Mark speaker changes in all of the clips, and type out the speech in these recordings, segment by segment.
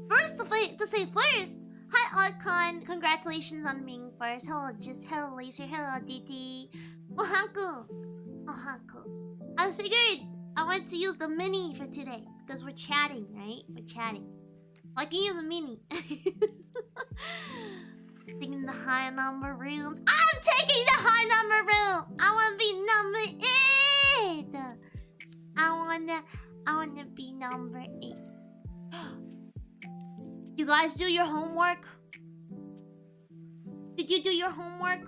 Speaker 1: First to say first, hi Alcon, congratulations on being first. Hello Just, hello Laser, hello DT. Ohaku. I figured I wanted to use the mini for today because we're chatting, right? We're chatting. I can use a mini. Taking the high number rooms. I'm taking the high number room. I want to be number 8. I wanna be number 8. You guys do your homework? Did you do your homework?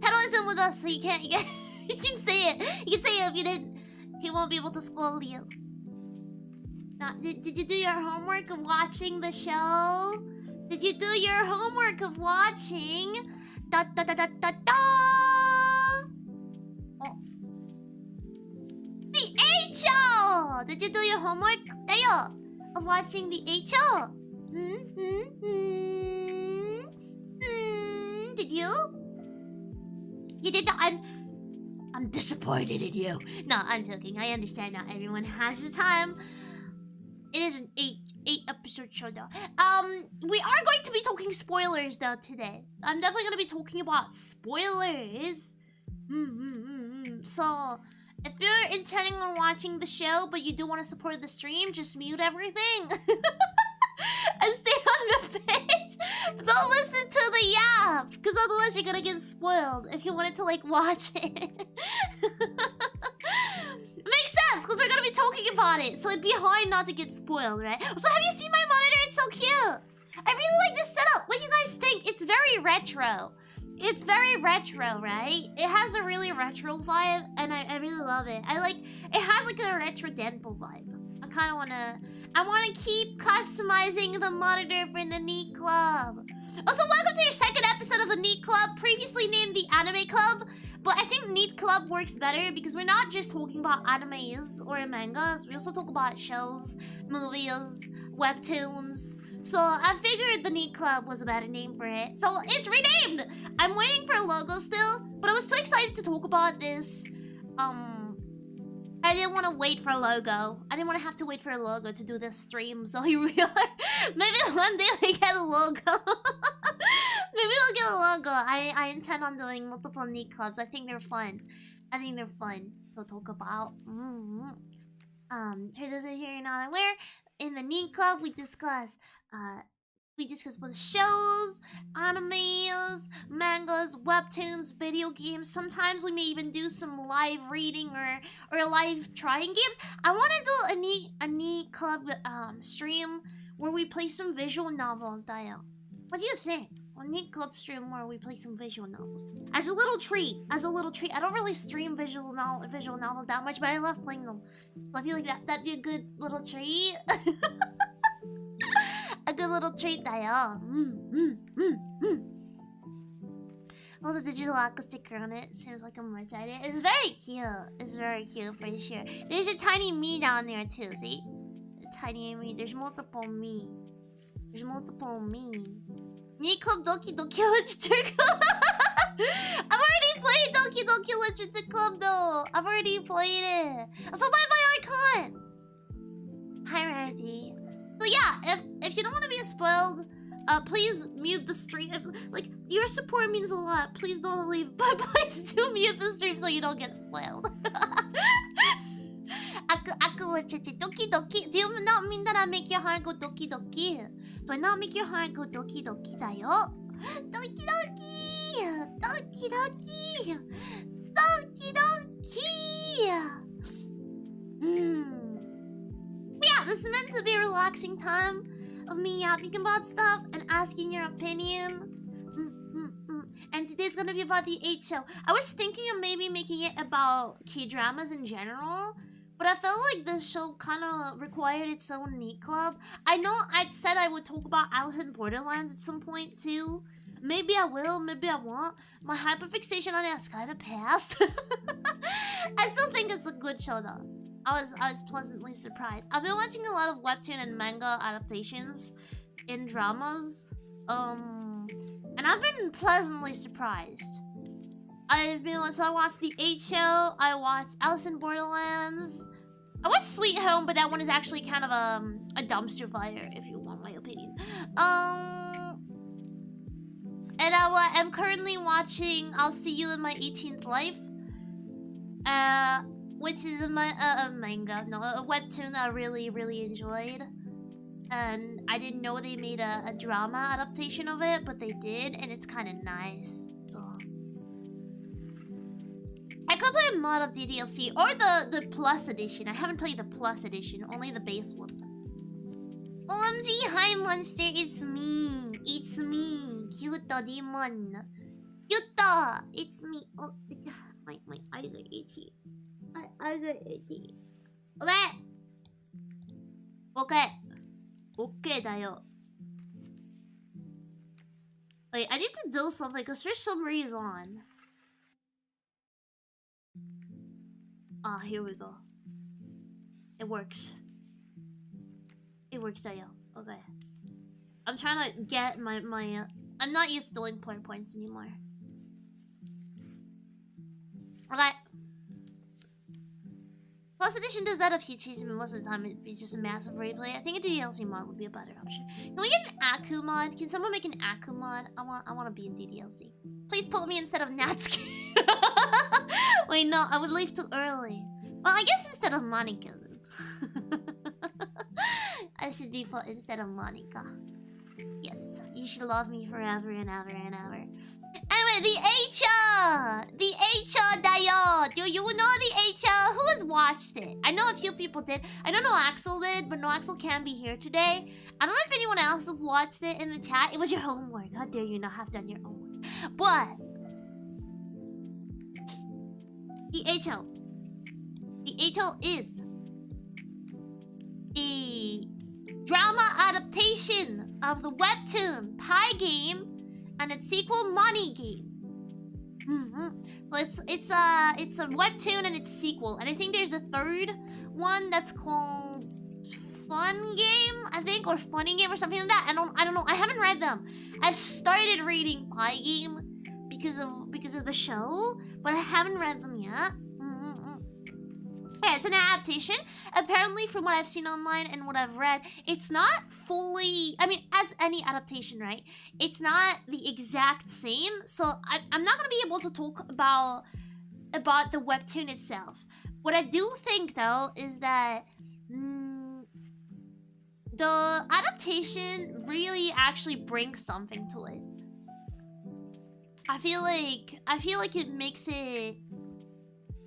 Speaker 1: Teddo isn't with us, so you can say it. You can say it if you didn't. He won't be able to scold you. Did you do your homework of watching the show? Did you do your homework of watching? Da da da da da da. Oh. The HO! Did you do your homework? Dayo, of watching the HO? Did you? You did not. I'm disappointed in you. No, I'm joking. I understand not everyone has the time. It is an 8-episode show though. We are going to be talking spoilers though today. I'm definitely gonna be talking about spoilers. So if you're intending on watching the show but you do want to support the stream, just mute everything. And stay on the page. Don't listen to the yap, because otherwise you're gonna get spoiled if you wanted to like watch it. Makes sense, because we're gonna be talking about it, so it'd be hard not to get spoiled, right? So have you seen my monitor? It's so cute. I really like this setup. What do you guys think? It's very retro. It's very retro, right? It has a really retro vibe, and I really love it. It has like a retro Denpo vibe. I wanna keep customizing the monitor for the NEET Club. Also, welcome to your second episode of the NEET Club, previously named the Anime Club. But I think NEET Club works better because we're not just talking about animes or mangas. We also talk about shows, movies, webtoons. So I figured the NEET Club was a better name for it. So it's renamed! I'm waiting for a logo still, but I was too excited to talk about this. I didn't want to wait for a logo. I didn't want to have to wait for a logo to do this stream. So you realize maybe one day we get a logo. Maybe we'll get a logo. I intend on doing multiple NEET clubs. I think they're fun. To talk about. For those of you who are not aware, in the NEET club we discuss both shows, animes, mangas, webtoons, video games. Sometimes we may even do some live reading or live trying games. I want to do a NEET club stream where we play some visual novels, Dio. What do you think? A NEET club stream where we play some visual novels. As a little treat. I don't really stream visual novels that much, but I love playing them. So I feel like that'd be a good little treat. A good little treat, Dio. Well, the digital aqua sticker on it seems like a merch item. It's very cute. It's very cute for sure. There's a tiny me down there too, see? A tiny me. There's multiple me. NEET Club Doki Doki Literature Club. I've already played Doki Doki Literature Club though. I've already played it. So bye Archon. Hi Reggie. So yeah, if you don't want to be spoiled, please mute the stream. Your support means a lot. Please don't leave, but please do mute the stream so you don't get spoiled. Doki Doki. Do you not mean that I make your heart go Doki Doki? Do I not make your heart go Doki Doki da yo? Doki Doki! Doki Doki! Doki Doki! Yeah, this is meant to be a relaxing time of me yapping about stuff and asking your opinion. And today's gonna be about the 8 show. I was thinking of maybe making it about K-dramas in general, but I felt like this show kind of required its own NEET club. I know I'd said I would talk about Alice in Borderlands at some point too. Maybe I will, maybe I won't. My hyperfixation on it has kind of passed. I still think it's a good show though. I was pleasantly surprised. I've been watching a lot of webtoon and manga adaptations in dramas. And I've been pleasantly surprised. I watched the 8 show, I watched Alice in Borderlands. I watched Sweet Home, but that one is actually kind of a dumpster fire, if you want my opinion. And I'm currently watching I'll See You in My 18th Life. Which is a manga, no, a webtoon that I really, really enjoyed. And I didn't know they made a drama adaptation of it, but they did, and it's kind of nice. So I could play a mod of the DLC or the Plus Edition. I haven't played the Plus Edition, only the base one. OMG, hi monster, it's me. It's me, Kyuta Demon. Kyuta, it's me. Oh, my eyes are itchy. My eyes are itchy. Okay. Okay. Okay, だよ. Wait, I need to do something because for some reason. Ah, here we go. It works. It works, だよ. Okay. I'm trying to get my I'm not used to doing points anymore. Okay. Plus Edition does that if you chase me most of the time. It'd be just a massive replay. I think a DLC mod would be a better option. Can we get an Aku mod? Can someone make an Aku mod? I want to be in DDLC. Please put me instead of Natsuki. Wait, no, I would leave too early. Well, I guess instead of Monica. I should be put instead of Monica. Yes, you should love me forever and ever and ever. Anyway, the HR! The HR dayo! Do you know the HR? Who has watched it? I know a few people did. I don't know Axel did, but no Axel can't be here today. I don't know if anyone else has watched it in the chat. It was your homework. How dare you not have done your homework? But the HL. The HL is a drama adaptation of the webtoon Pie Game and its sequel Money Game. So it's a webtoon and its sequel, and I think there's a third one that's called Fun Game, I think, or Funny Game or something like that. I don't know. I haven't read them. I've started reading Pie Game because of the show, but I haven't read them yet. Yeah, it's an adaptation. Apparently, from what I've seen online and what I've read, it's not fully... I mean, as any adaptation, right? It's not the exact same. So, I'm not going to be able to talk about the webtoon itself. What I do think, though, is that... the adaptation really actually brings something to it. I feel like it makes it...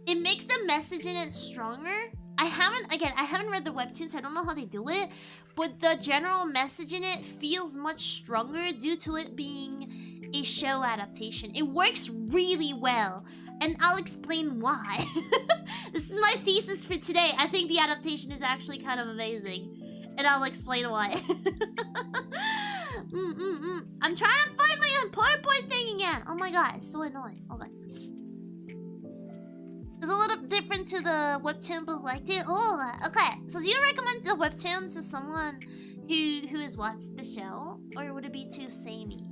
Speaker 1: It makes the message in it stronger. I haven't read the webtoons, so I don't know how they do it. But the general message in it feels much stronger due to it being a show adaptation. It works really well. And I'll explain why. This is my thesis for today. I think the adaptation is actually kind of amazing. And I'll explain why. I'm trying to find my PowerPoint thing again. Oh my god, it's so annoying. Okay. It's a little different to the webtoon, but liked it. Oh, okay. So do you recommend the webtoon to someone who has watched the show, or would it be too samey?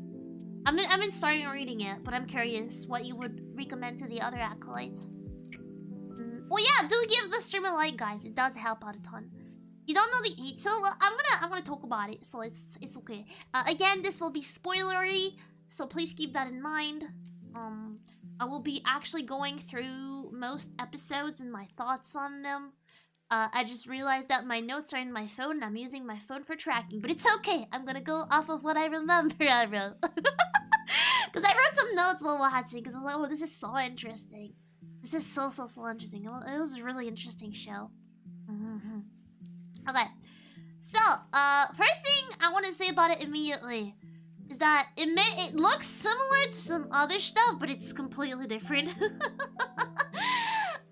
Speaker 1: I've been starting reading it, but I'm curious what you would recommend to the other acolytes. Oh yeah, do give the stream a like, guys. It does help out a ton. You don't know the HL? Well, I'm gonna talk about it, so it's okay. Again, this will be spoilery, so please keep that in mind. I will be actually going through most episodes and my thoughts on them. I just realized that my notes are in my phone and I'm using my phone for tracking. But it's okay. I'm gonna go off of what I remember I wrote. Because I wrote some notes while watching. Because I was like, oh, this is so interesting. This is so interesting. It was a really interesting show. Okay. So, first thing I want to say about it immediately is that it looks similar to some other stuff, but it's completely different.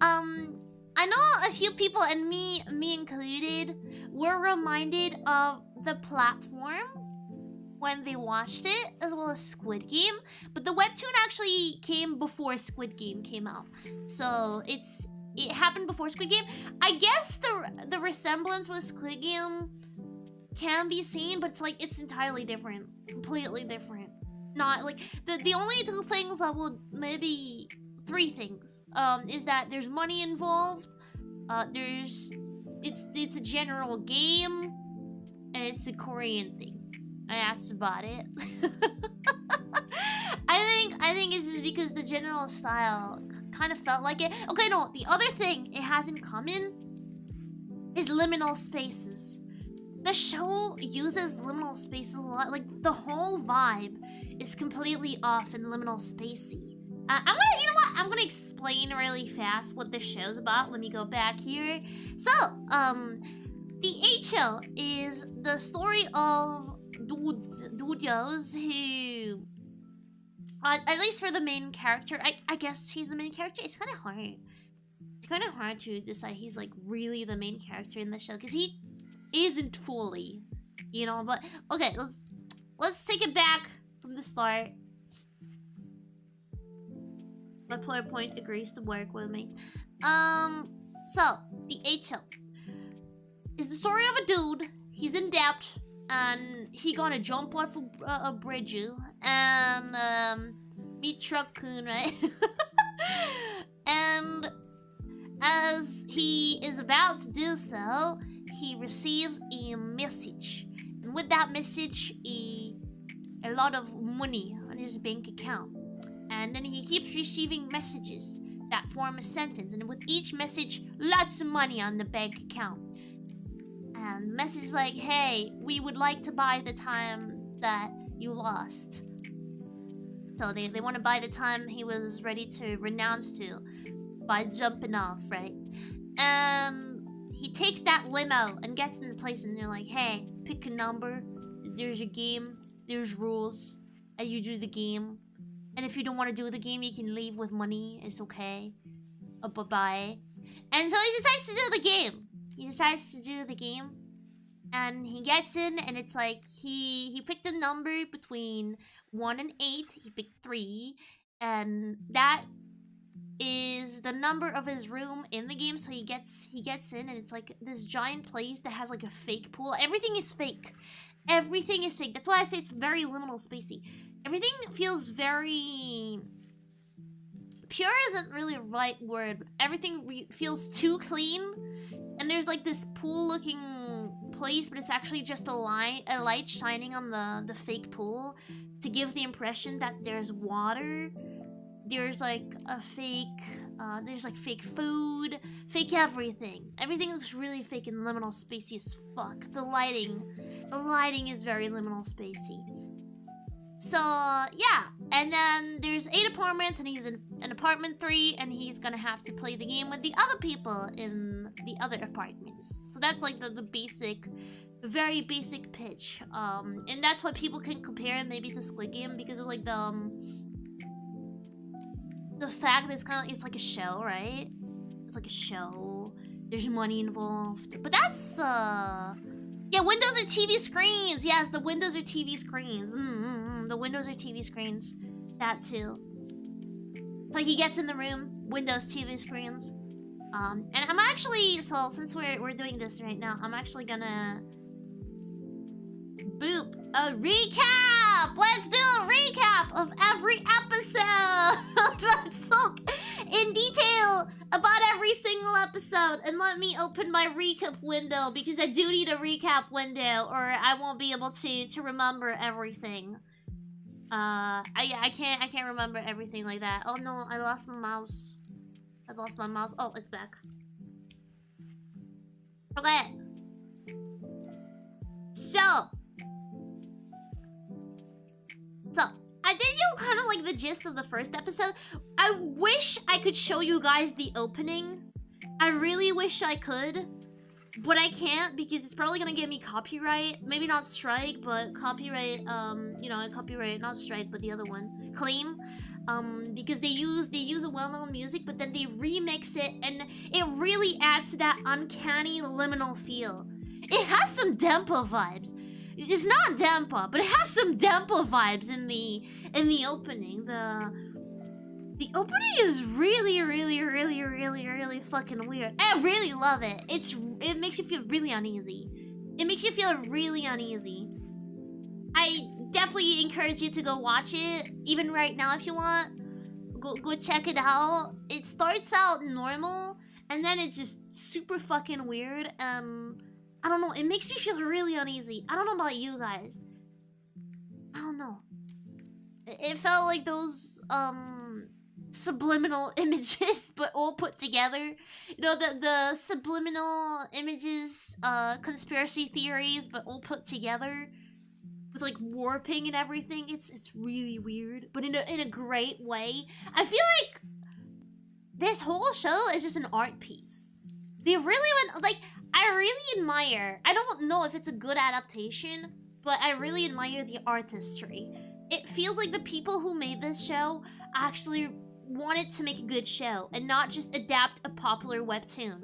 Speaker 1: I know a few people, and me included, were reminded of the platform when they watched it, as well as Squid Game. But the webtoon actually came before Squid Game came out, so it happened before Squid Game. I guess the resemblance with Squid Game can be seen, but it's entirely different, completely different. Not like the only two things I would maybe three things is that there's money involved, it's a general game, and it's a Korean thing. And that's about it. I think it's just because the general style kind of felt like it. Okay, no, the other thing it has in common is liminal spaces. The show uses liminal spaces a lot. Like, the whole vibe is completely off and liminal spacey. You know what? I'm gonna explain really fast what this show's about. Let me go back here. So, the H.O. is the story of dudes who, at least for the main character, I guess he's the main character. It's kind of hard. It's kind of hard to decide he's like really the main character in the show because he isn't fully, you know. But okay, let's take it back from the start. My PowerPoint agrees to work with me. So the H.O. is the story of a dude. He's in debt and he gonna jump off a bridge and meet Truck-kun, right? And as he is about to do so, he receives a message, and with that message, a lot of money on his bank account. And then he keeps receiving messages that form a sentence, and with each message, lots of money on the bank account. And the message is like, hey, we would like to buy the time that you lost. So they want to buy the time he was ready to renounce to by jumping off, right? And he takes that limo and gets into place, and they're like, hey, pick a number. There's a game, there's rules, and you do the game. And if you don't want to do the game, you can leave with money. It's okay. Bye-bye. And so he decides to do the game. He decides to do the game. And he gets in, and it's like, he picked a number between 1 and 8. He picked 3. And that is the number of his room in the game. So he gets in, and it's like this giant place that has like a fake pool. Everything is fake. Everything is fake. That's why I say it's very liminal spacey. Everything feels very... Pure isn't really the right word, but everything feels too clean. And there's like this pool-looking place, but it's actually just a light shining on the fake pool to give the impression that there's water. There's like a fake... there's like fake food, fake everything. Everything looks really fake and liminal spacey as fuck. The lighting is very liminal spacey. So, yeah, and then there's 8 apartments, and he's in apartment 3, and he's gonna have to play the game with the other people in the other apartments. So that's like the basic, very basic pitch. And that's why people can compare it maybe to Squid Game, because of like the fact that it's kind of, it's like a show, right? It's like a show. There's money involved. But that's, yeah, windows are TV screens. Yes, the windows are TV screens. The windows are TV screens. That too. So he gets in the room, windows, TV screens. And I'm actually, so since we're doing this right now, I'm actually gonna boop a recap. Let's do a recap of every episode. Let's look in detail about every single episode, and let me open my recap window because I do need a recap window, or I won't be able to remember everything. I can't remember everything like that. Oh no, I lost my mouse. I lost my mouse. Oh, it's back. Okay. So I did you kind of like the gist of the first episode. I wish I could show you guys the opening. I really wish I could, but I can't because it's probably gonna get me copyright. Maybe not strike, but copyright. You know, copyright, not strike, but the other one, claim. Because they use a well-known music, but then they remix it, and it really adds to that uncanny liminal feel. It has some Dempa vibes. It's not Dempa, but it has some Dempa vibes in the opening. The opening is really fucking weird. I really love it. It makes you feel really uneasy. It makes you feel really uneasy. I definitely encourage you to go watch it, even right now if you want. Go check it out. It starts out normal, and then it's just super fucking weird. I don't know, it makes me feel really uneasy. I don't know about you guys. I don't know. It felt like those subliminal images, but all put together. You know, the subliminal images, conspiracy theories, but all put together with like warping and everything. It's really weird, but in a great way. I feel like this whole show is just an art piece. They really went like, I really admire. I don't know if it's a good adaptation, but I really admire the artistry. It feels like the people who made this show actually wanted to make a good show and not just adapt a popular webtoon.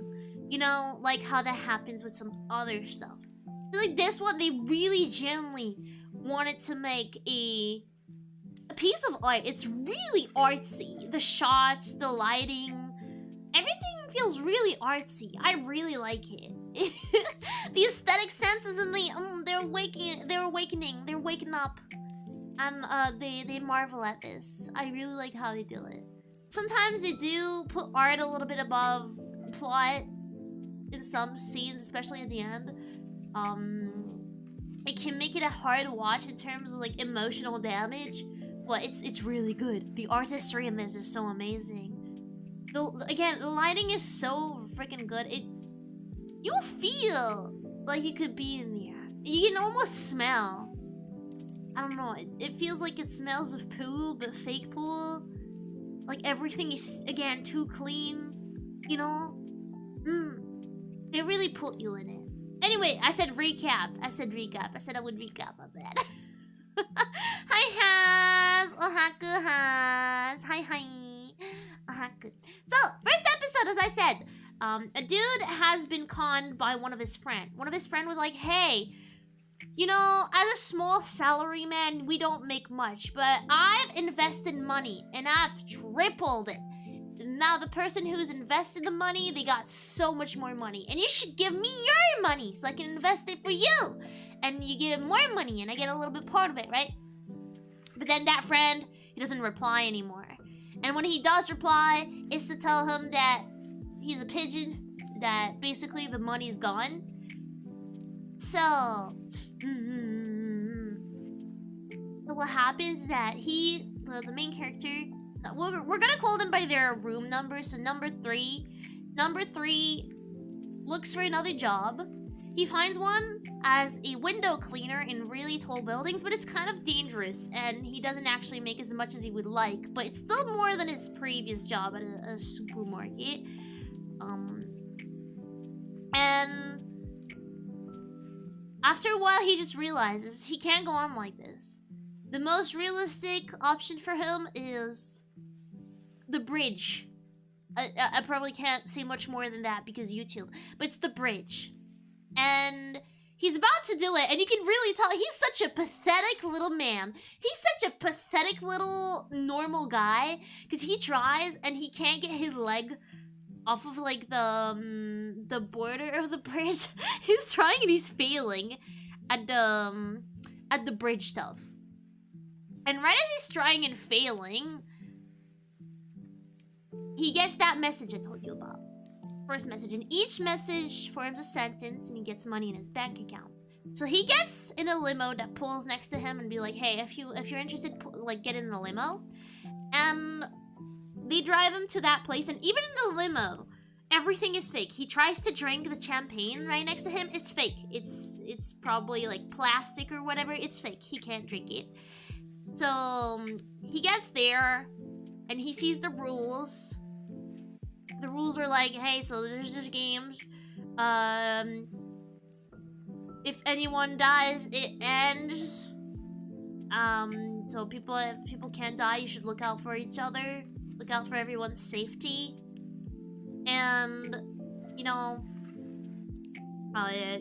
Speaker 1: You know, like how that happens with some other stuff. I feel like this one, they really genuinely wanted to make a piece of art. It's really artsy. The shots, the lighting, everything feels really artsy. I really like it. The aesthetic senses and they're waking up. They marvel at this. I really like how they do it. Sometimes they do put art a little bit above plot in some scenes, especially at the end. It can make it a hard to watch in terms of like emotional damage, but it's really good. The artistry in this is so amazing. Again, the lighting is so freaking good. You feel like you could be in there. You can almost smell. I don't know. It feels like it smells of pool, but fake pool. Like everything is, again, too clean. You know? They really put you in it. Anyway, I said recap. I said I would recap on that. Hi, Has. Ohaku, Has. Hi. Ohaku. So, first episode, as I said, a dude has been conned by one of his friends. One of his friends was like, hey, you know, as a small salary man, we don't make much, but I've invested money and I've tripled it. Now the person who's invested the money, they got so much more money. And you should give me your money so I can invest it for you. And you give more money and I get a little bit part of it, right? But then that friend, he doesn't reply anymore. And when he does reply, it's to tell him that he's a pigeon, that basically the money's gone. So, so what happens is that the main character, we're gonna call them by their room number. So number three looks for another job. He finds one as a window cleaner in really tall buildings, but it's kind of dangerous and he doesn't actually make as much as he would like, but it's still more than his previous job at a supermarket. And after a while, he just realizes he can't go on like this. The most realistic option for him is the bridge. I probably can't say much more than that because YouTube, but it's the bridge. And he's about to do it, and you can really tell he's such a pathetic little man. He's such a pathetic little normal guy because he tries and he can't get his leg off of like the border of the bridge. He's trying and he's failing at the bridge stuff. And right as he's trying and failing, he gets that message I told you about. First message, and each message forms a sentence and he gets money in his bank account. So he gets in a limo that pulls next to him and be like, hey, if you're interested, like get in the limo. And they drive him to that place, and even in the limo, everything is fake. He tries to drink the champagne right next to him. It's fake. It's probably like plastic or whatever. It's fake. He can't drink it. So he gets there and he sees the rules. The rules are like, hey, so there's just games. If anyone dies, it ends. So people can't die. You should look out for each other. Look out for everyone's safety. And, you know,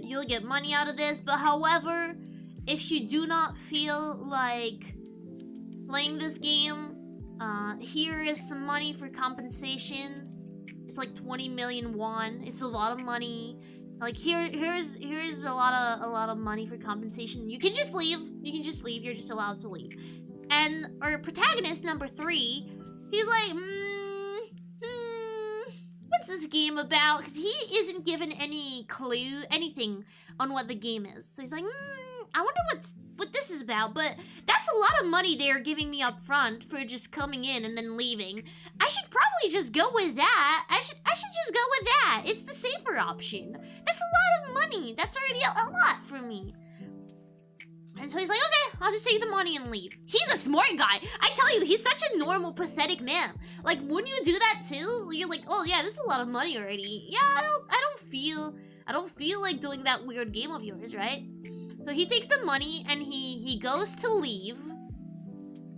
Speaker 1: you'll get money out of this. But however, if you do not feel like playing this game, here is some money for compensation. It's like 20 million won. It's a lot of money. Like here's a lot of money for compensation. You can just leave. You're just allowed to leave. And our protagonist number 3, he's like, what's this game about? Because he isn't given any clue, anything on what the game is. So he's like, I wonder what this is about. But that's a lot of money they're giving me up front for just coming in and then leaving. I should probably just go with that. I should just go with that. It's the safer option. That's a lot of money. That's already a lot for me. And so he's like, okay, I'll just take the money and leave. He's a smart guy. I tell you, he's such a normal, pathetic man. Like, wouldn't you do that too? You're like, oh yeah, this is a lot of money already. Yeah, I don't feel like doing that weird game of yours, right? So he takes the money and he goes to leave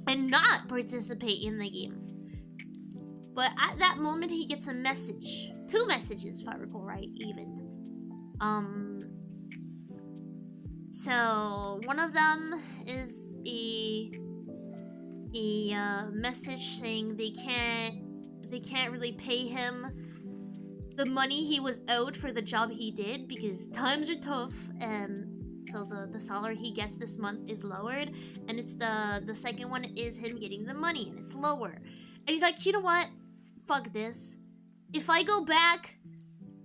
Speaker 1: and not participate in the game. But at that moment, he gets a message. 2 messages, if I recall right, even. So one of them is a message saying they can't really pay him the money he was owed for the job he did because times are tough, and so the salary he gets this month is lowered, and it's the second one is him getting the money and it's lower. And he's like, you know what? Fuck this. If I go back,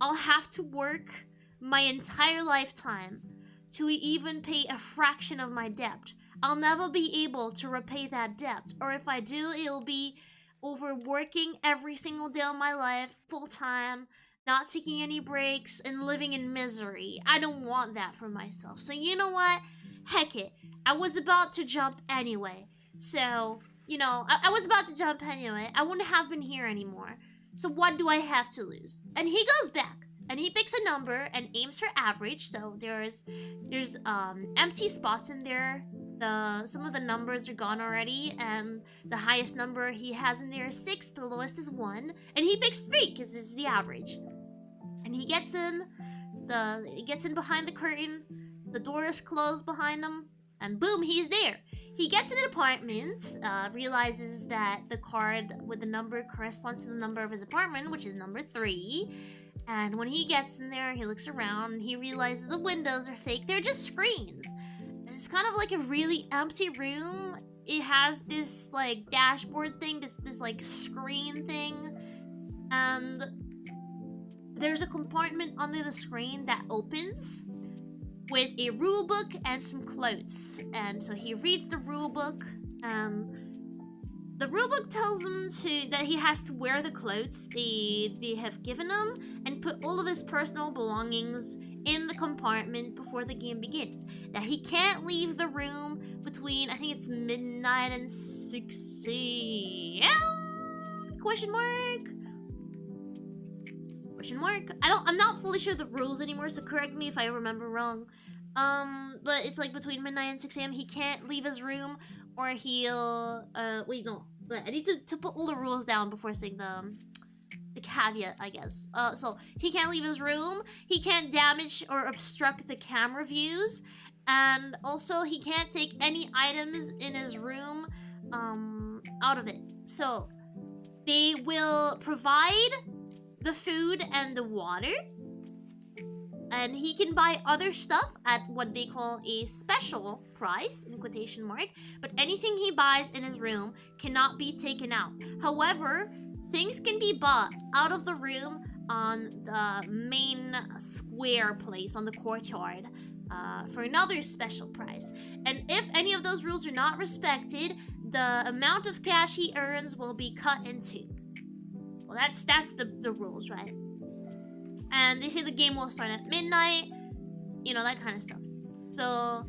Speaker 1: I'll have to work my entire lifetime to even pay a fraction of my debt. I'll never be able to repay that debt. Or if I do, it'll be overworking every single day of my life, full time, not taking any breaks, and living in misery. I don't want that for myself. So you know what? Heck it. I was about to jump anyway. So, you know, I was about to jump anyway. I wouldn't have been here anymore. So what do I have to lose? And he goes back. And he picks a number and aims for average. So there's empty spots in there. Some of the numbers are gone already, and the highest number he has in there is 6. The lowest is 1, and he picks 3 because it's the average. And he gets in behind the curtain. The door is closed behind him, and boom, he's there. He gets in an apartment, realizes that the card with the number corresponds to the number of his apartment, which is number 3. And when he gets in there, he looks around and he realizes the windows are fake. They're just screens. And it's kind of like a really empty room. It has this like dashboard thing, this like screen thing. And there's a compartment under the screen that opens with a rule book and some clothes. And so he reads the rule book. The rulebook tells him that he has to wear the clothes they have given him and put all of his personal belongings in the compartment before the game begins. That he can't leave the room between, I think it's midnight and 6 a.m. Question mark? Question mark? I'm not fully sure the rules anymore, so correct me if I remember wrong. But it's like between midnight and 6 a.m. he can't leave his room, or he'll, wait, no. I need to put all the rules down before saying the caveat, I guess. So, he can't leave his room, he can't damage or obstruct the camera views, and also he can't take any items in his room, out of it. So, they will provide the food and the water, and he can buy other stuff at what they call a special price, in quotation mark, but anything he buys in his room cannot be taken out. However, things can be bought out of the room on the main square place on the courtyard for another special price. And if any of those rules are not respected, the amount of cash he earns will be cut in 2. Well, that's the rules, right? And they say the game will start at midnight, you know, that kind of stuff. So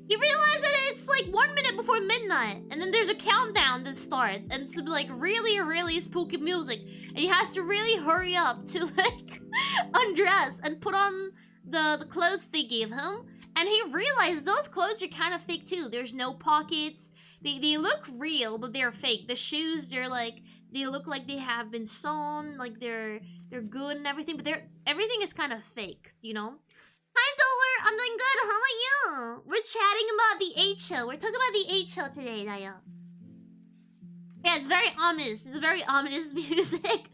Speaker 1: he realized that it's like 1 minute before midnight, and then there's a countdown that starts, and it's like really, really spooky music, and he has to really hurry up to like undress and put on the clothes they gave him. And he realizes those clothes are kind of fake too. There's no pockets. They look real, but they're fake. The shoes, they look like they have been sewn, like they're good and everything, but everything is kind of fake, you know? Hi, Dollar! I'm doing good, how about you? We're chatting about the H-Hill. We're talking about the H-Hill today, Naya. Yeah, it's very ominous. It's very ominous music.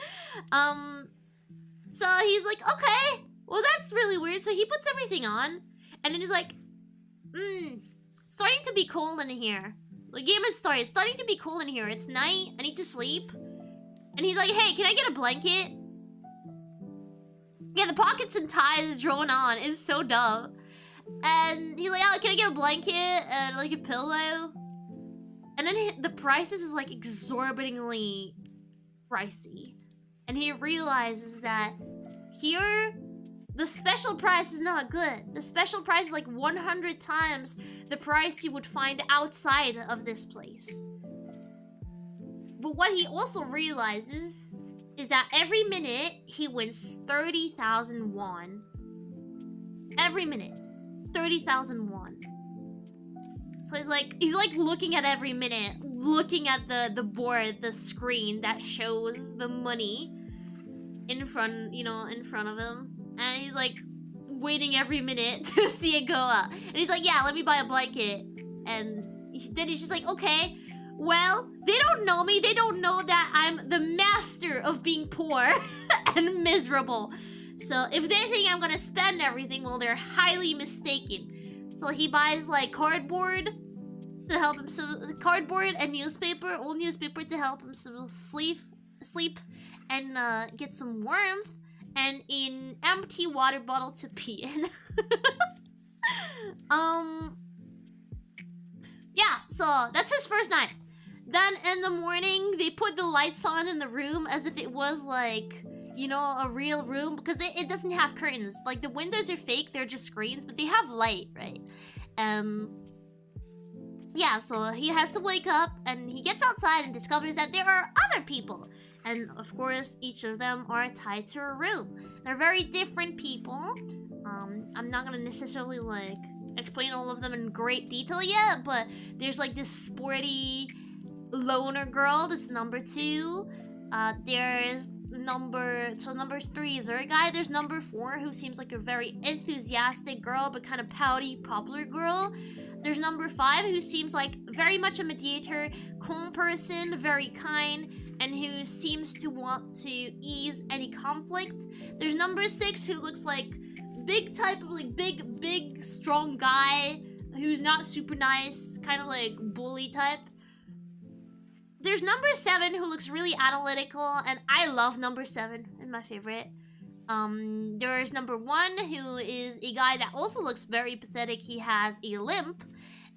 Speaker 1: So he's like, okay, well that's really weird. So he puts everything on, and then he's like, starting to be cold in here. The game has started. It's starting to be cold in here. It's night. I need to sleep. And he's like, hey, can I get a blanket? the pockets and ties drawn on is so dumb. And he's like, oh, can I get a blanket and like a pillow? And then the prices is like exorbitingly pricey. And he realizes that here, the special price is not good. The special price is like 100 times the price you would find outside of this place. But what he also realizes is that every minute he wins 30,000 won. Every minute, 30,000 won. So he's like looking at every minute, looking at the board, the screen that shows the money in front, in front of him. And he's like waiting every minute to see it go up. And he's like, yeah, let me buy a blanket. And then he's just like, okay, well, they don't know me. They don't know that I'm the master of being poor and miserable. So if they think I'm gonna spend everything, well, they're highly mistaken. So he buys like cardboard to help him cardboard and newspaper, old newspaper to help him sleep and get some warmth. And an empty water bottle to pee in. Yeah, so that's his first night. Then in the morning, they put the lights on in the room as if it was like, a real room. Because it doesn't have curtains. Like, the windows are fake, they're just screens, but they have light, right? Yeah, so he has to wake up, and he gets outside and discovers that there are other people. And of course, each of them are tied to a room. They're very different people. I'm not gonna necessarily like explain all of them in great detail yet, but there's like this sporty loner girl, this number 2. There's number 3 is there a guy. There's number 4 who seems like a very enthusiastic girl but kind of pouty, popular girl. There's number 5 who seems like very much a mediator, calm person, very kind, and who seems to want to ease any conflict. There's number 6 who looks like big type of like big strong guy who's not super nice, kind of like bully type. There's number 7 who looks really analytical, and I love number 7 and my favorite. There's number 1 who is a guy that also looks very pathetic. He has a limp.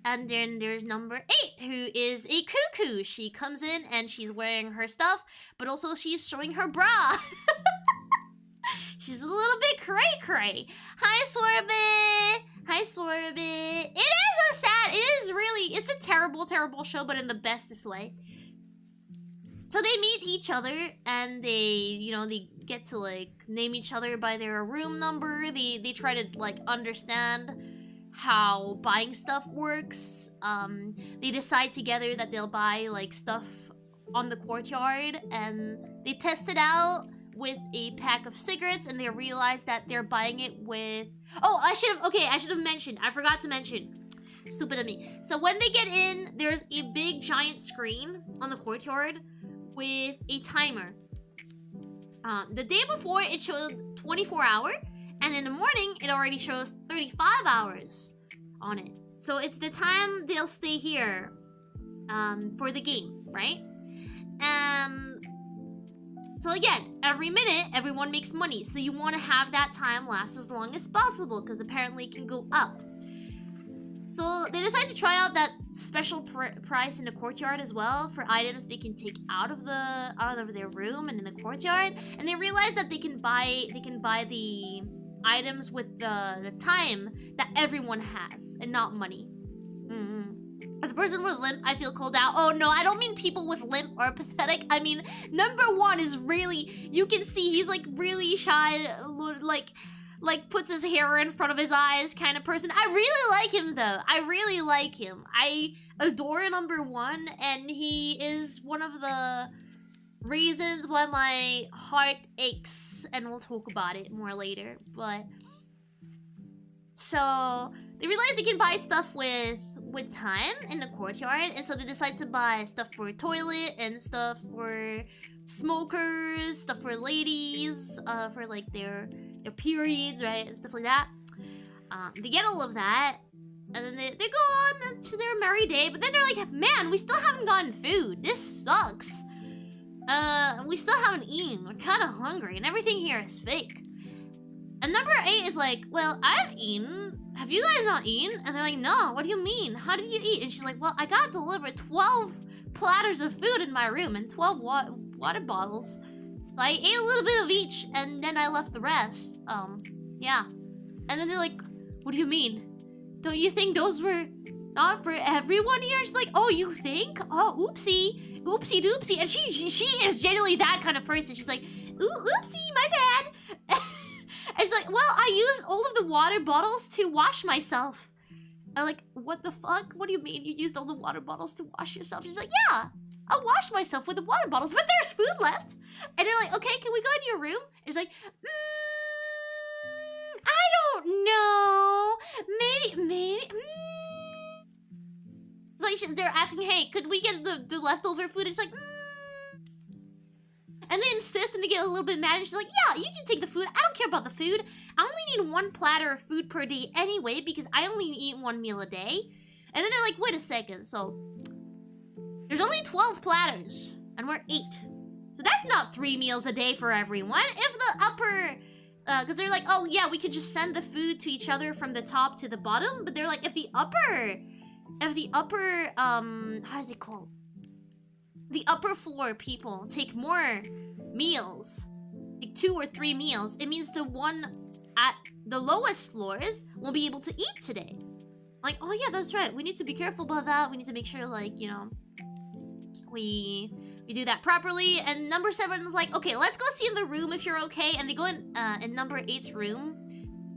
Speaker 1: And then there's number 8, who is a cuckoo. She comes in and she's wearing her stuff, but also she's showing her bra. She's a little bit cray-cray. Hi, Sorbet. Hi, Sorbet. It is a sad, it's a terrible, terrible show, but in the bestest way. So they meet each other, and they, they get to, like, name each other by their room number. They try to, like, understand how buying stuff works. They decide together that they'll buy like stuff on the courtyard, and they test it out with a pack of cigarettes, and they realize that they're buying it with... Oh, I should have mentioned. I forgot to mention. Stupid of me. So when they get in, there's a big giant screen on the courtyard with a timer. The day before, it showed 24 hours. And in the morning, it already shows 35 hours on it. So it's the time they'll stay here for the game, right? And so again, every minute, everyone makes money. So you want to have that time last as long as possible, because apparently it can go up. So they decide to try out that special price in the courtyard as well for items they can take out of their room and in the courtyard. And they realize that they can buy the items with the time that everyone has and not money. As a person with limp, I feel called out. Oh no, I don't mean people with limp are pathetic. I mean, number 1 is really, you can see he's like really shy, like puts his hair in front of his eyes kind of person. I really like him though. I really like him. I adore number 1, and he is one of the reasons why my heart aches, and we'll talk about it more later. But so they realize they can buy stuff with time in the courtyard, and so they decide to buy stuff for toilet and stuff for smokers, stuff for ladies, for like their periods, right, and stuff like that. They get all of that, and then they go on to their merry day. But then they're like, man, we still haven't gotten food. This sucks. We still haven't eaten. We're kind of hungry, and everything here is fake. And number 8 is like, well, I've eaten. Have you guys not eaten? And they're like, no, what do you mean? How did you eat? And she's like, well, I got delivered 12 platters of food in my room and 12 water bottles. So I ate a little bit of each and then I left the rest. Yeah. And then they're like, what do you mean? Don't you think those were not for everyone here? She's like, oh, you think? Oh, oopsie. Oopsie doopsie. And she is genuinely that kind of person. She's like, oopsie, my bad. And she's like, well, I used all of the water bottles to wash myself. I'm like, what the fuck? What do you mean you used all the water bottles to wash yourself? She's like, yeah, I washed myself with the water bottles, but there's food left. And they're like, okay, can we go in your room? It's like, I don't know. Maybe. It's like they're asking, hey, could we get the leftover food? It's like, And they insist and they get a little bit mad and she's like, yeah, you can take the food. I don't care about the food. I only need 1 platter of food per day anyway because I only eat 1 meal a day. And then they're like, wait a second. So there's only 12 platters and we're 8. So that's not 3 meals a day for everyone. If the upper, because they're like, oh yeah, we could just send the food to each other from the top to the bottom. But they're like, if the upper, how is it called? The upper floor people take more meals, like 2 or 3 meals, it means the one at the lowest floors won't be able to eat today. Like, oh yeah, that's right. We need to be careful about that. We need to make sure, like, you know, we do that properly. And number 7 is like, okay, let's go see in the room if you're okay. And they go in number 8's room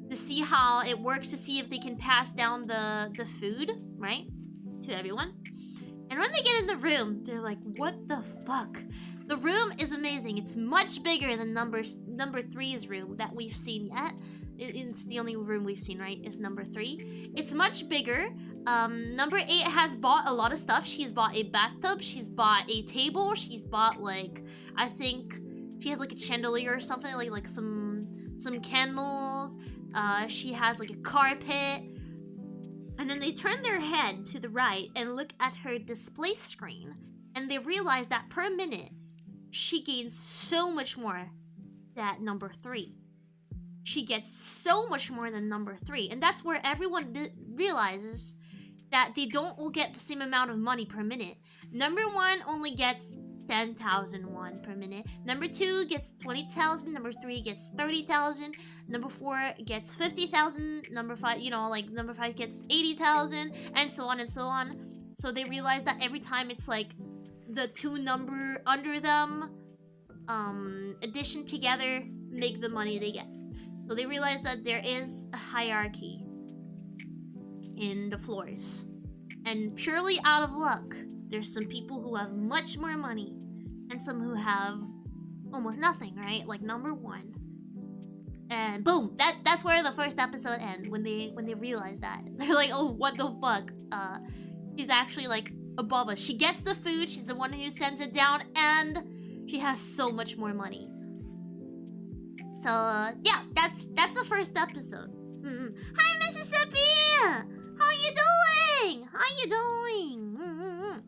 Speaker 1: to see how it works, to see if they can pass down the food, right, to everyone. And when they get in the room, they're like, what the fuck? The room is amazing. It's much bigger than number 3's room that we've seen yet. It's the only room we've seen, right? Is number 3. It's much bigger. Number 8 has bought a lot of stuff. She's bought a bathtub. She's bought a table. She's bought, like, I think she has like a chandelier or something, like some candles. She has like a carpet. And then they turn their head to the right and look at her display screen. And they realize that per minute, she gains so much more than number 3. She gets so much more than number 3. And that's where everyone realizes that they don't all get the same amount of money per minute. Number 1 only gets 10,001 per minute. Number 2 gets 20,000. Number 3 gets 30,000. Number 4 gets 50,000. Number 5, you know, like number 5 gets 80,000, and so on and so on. So they realize that every time it's like the 2 number under them, addition together, make the money they get. So they realize that there is a hierarchy in the floors, and purely out of luck, there's some people who have much more money and some who have almost nothing, right? Like number 1. And boom, that's where the first episode ends, when they realize that. They're like, oh, what the fuck? She's actually like above us. She gets the food, she's the one who sends it down, and she has so much more money. So yeah, that's the first episode. Hi, Mississippi! How are you doing? How you doing?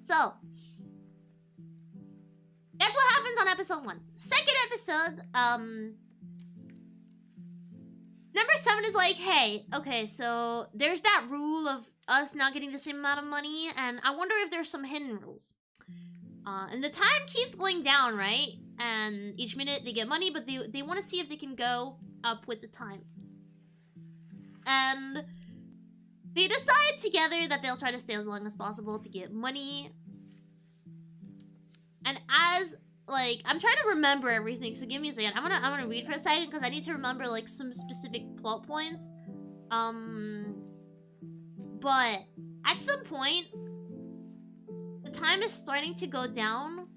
Speaker 1: So that's what happens on episode 1. Second episode, number 7 is like, hey, okay, so there's that rule of us not getting the same amount of money, and I wonder if there's some hidden rules. And the time keeps going down, right? And each minute they get money, but they want to see if they can go up with the time. And they decide together that they'll try to stay as long as possible to get money. And as, like, I'm trying to remember everything, so give me a second. I'm gonna read for a second, because I need to remember, like, some specific plot points. But at some point, the time is starting to go down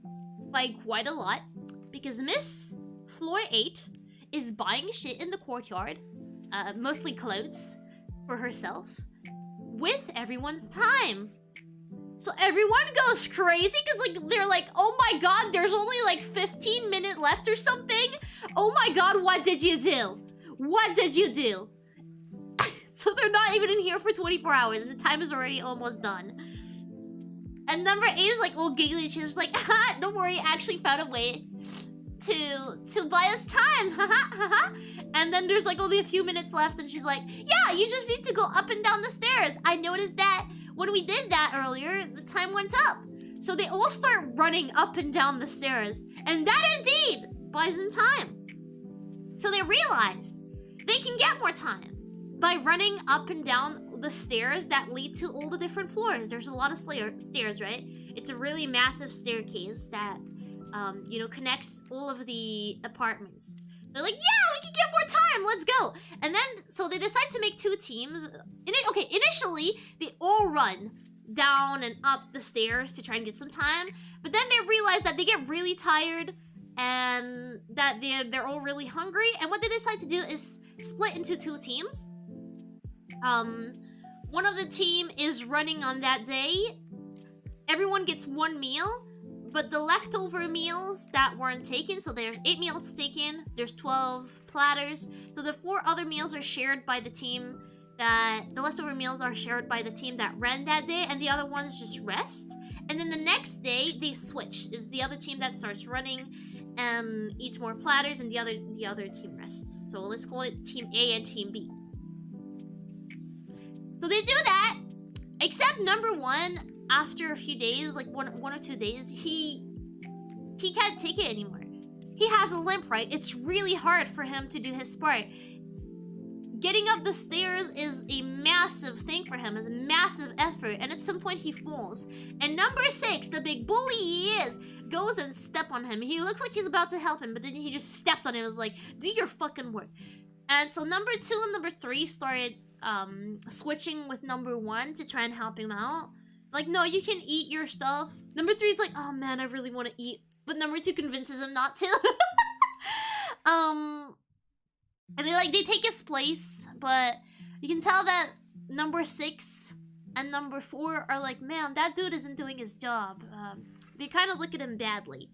Speaker 1: by quite a lot, because Miss Floor 8 is buying shit in the courtyard, mostly clothes, for herself, with everyone's time. So everyone goes crazy because, like, they're like, oh my god, there's only like 15 minutes left or something. Oh my god, what did you do? What did you do? So they're not even in here for 24 hours and the time is already almost done. And number 8 is like, oh, giggly. She's like, ha, don't worry, I actually found a way. to buy us time. Haha. And then there's like only a few minutes left, and she's like, yeah, you just need to go up and down the stairs. I noticed that when we did that earlier, the time went up. So they all start running up and down the stairs, and that indeed buys them time. So they realize they can get more time by running up and down the stairs that lead to all the different floors. There's a lot of stairs, right? It's a really massive staircase that, you know, connects all of the apartments. They're like, yeah, we can get more time, let's go. And then, so they decide to make 2 teams. Okay, initially, they all run down and up the stairs to try and get some time. But then they realize that they get really tired and that they're all really hungry. And what they decide to do is split into 2 teams. One of the team is running on that day. Everyone gets 1 meal. But the leftover meals that weren't taken, so there's 8 meals taken, there's 12 platters. So the 4 other meals are shared by the team that... The leftover meals are shared by the team that ran that day, and the other ones just rest. And then the next day, they switch. It's the other team that starts running and eats more platters, and the other team rests. So let's call it Team A and Team B. So they do that, except number 1... After a few days, like one or 2 days, he can't take it anymore. He has a limp, right? It's really hard for him to do his part. Getting up the stairs is a massive thing for him, is a massive effort, and at some point he falls. And number 6, the big bully he is, goes and steps on him. He looks like he's about to help him, but then he just steps on him. It's like, do your fucking work. And so number 2 and number 3 started switching with number 1 to try and help him out. Like, no, you can eat your stuff. Number 3 is like, oh man, I really want to eat. But number 2 convinces him not to. And they take his place, but you can tell that number 6 and number 4 are like, man, that dude isn't doing his job. They kind of look at him badly.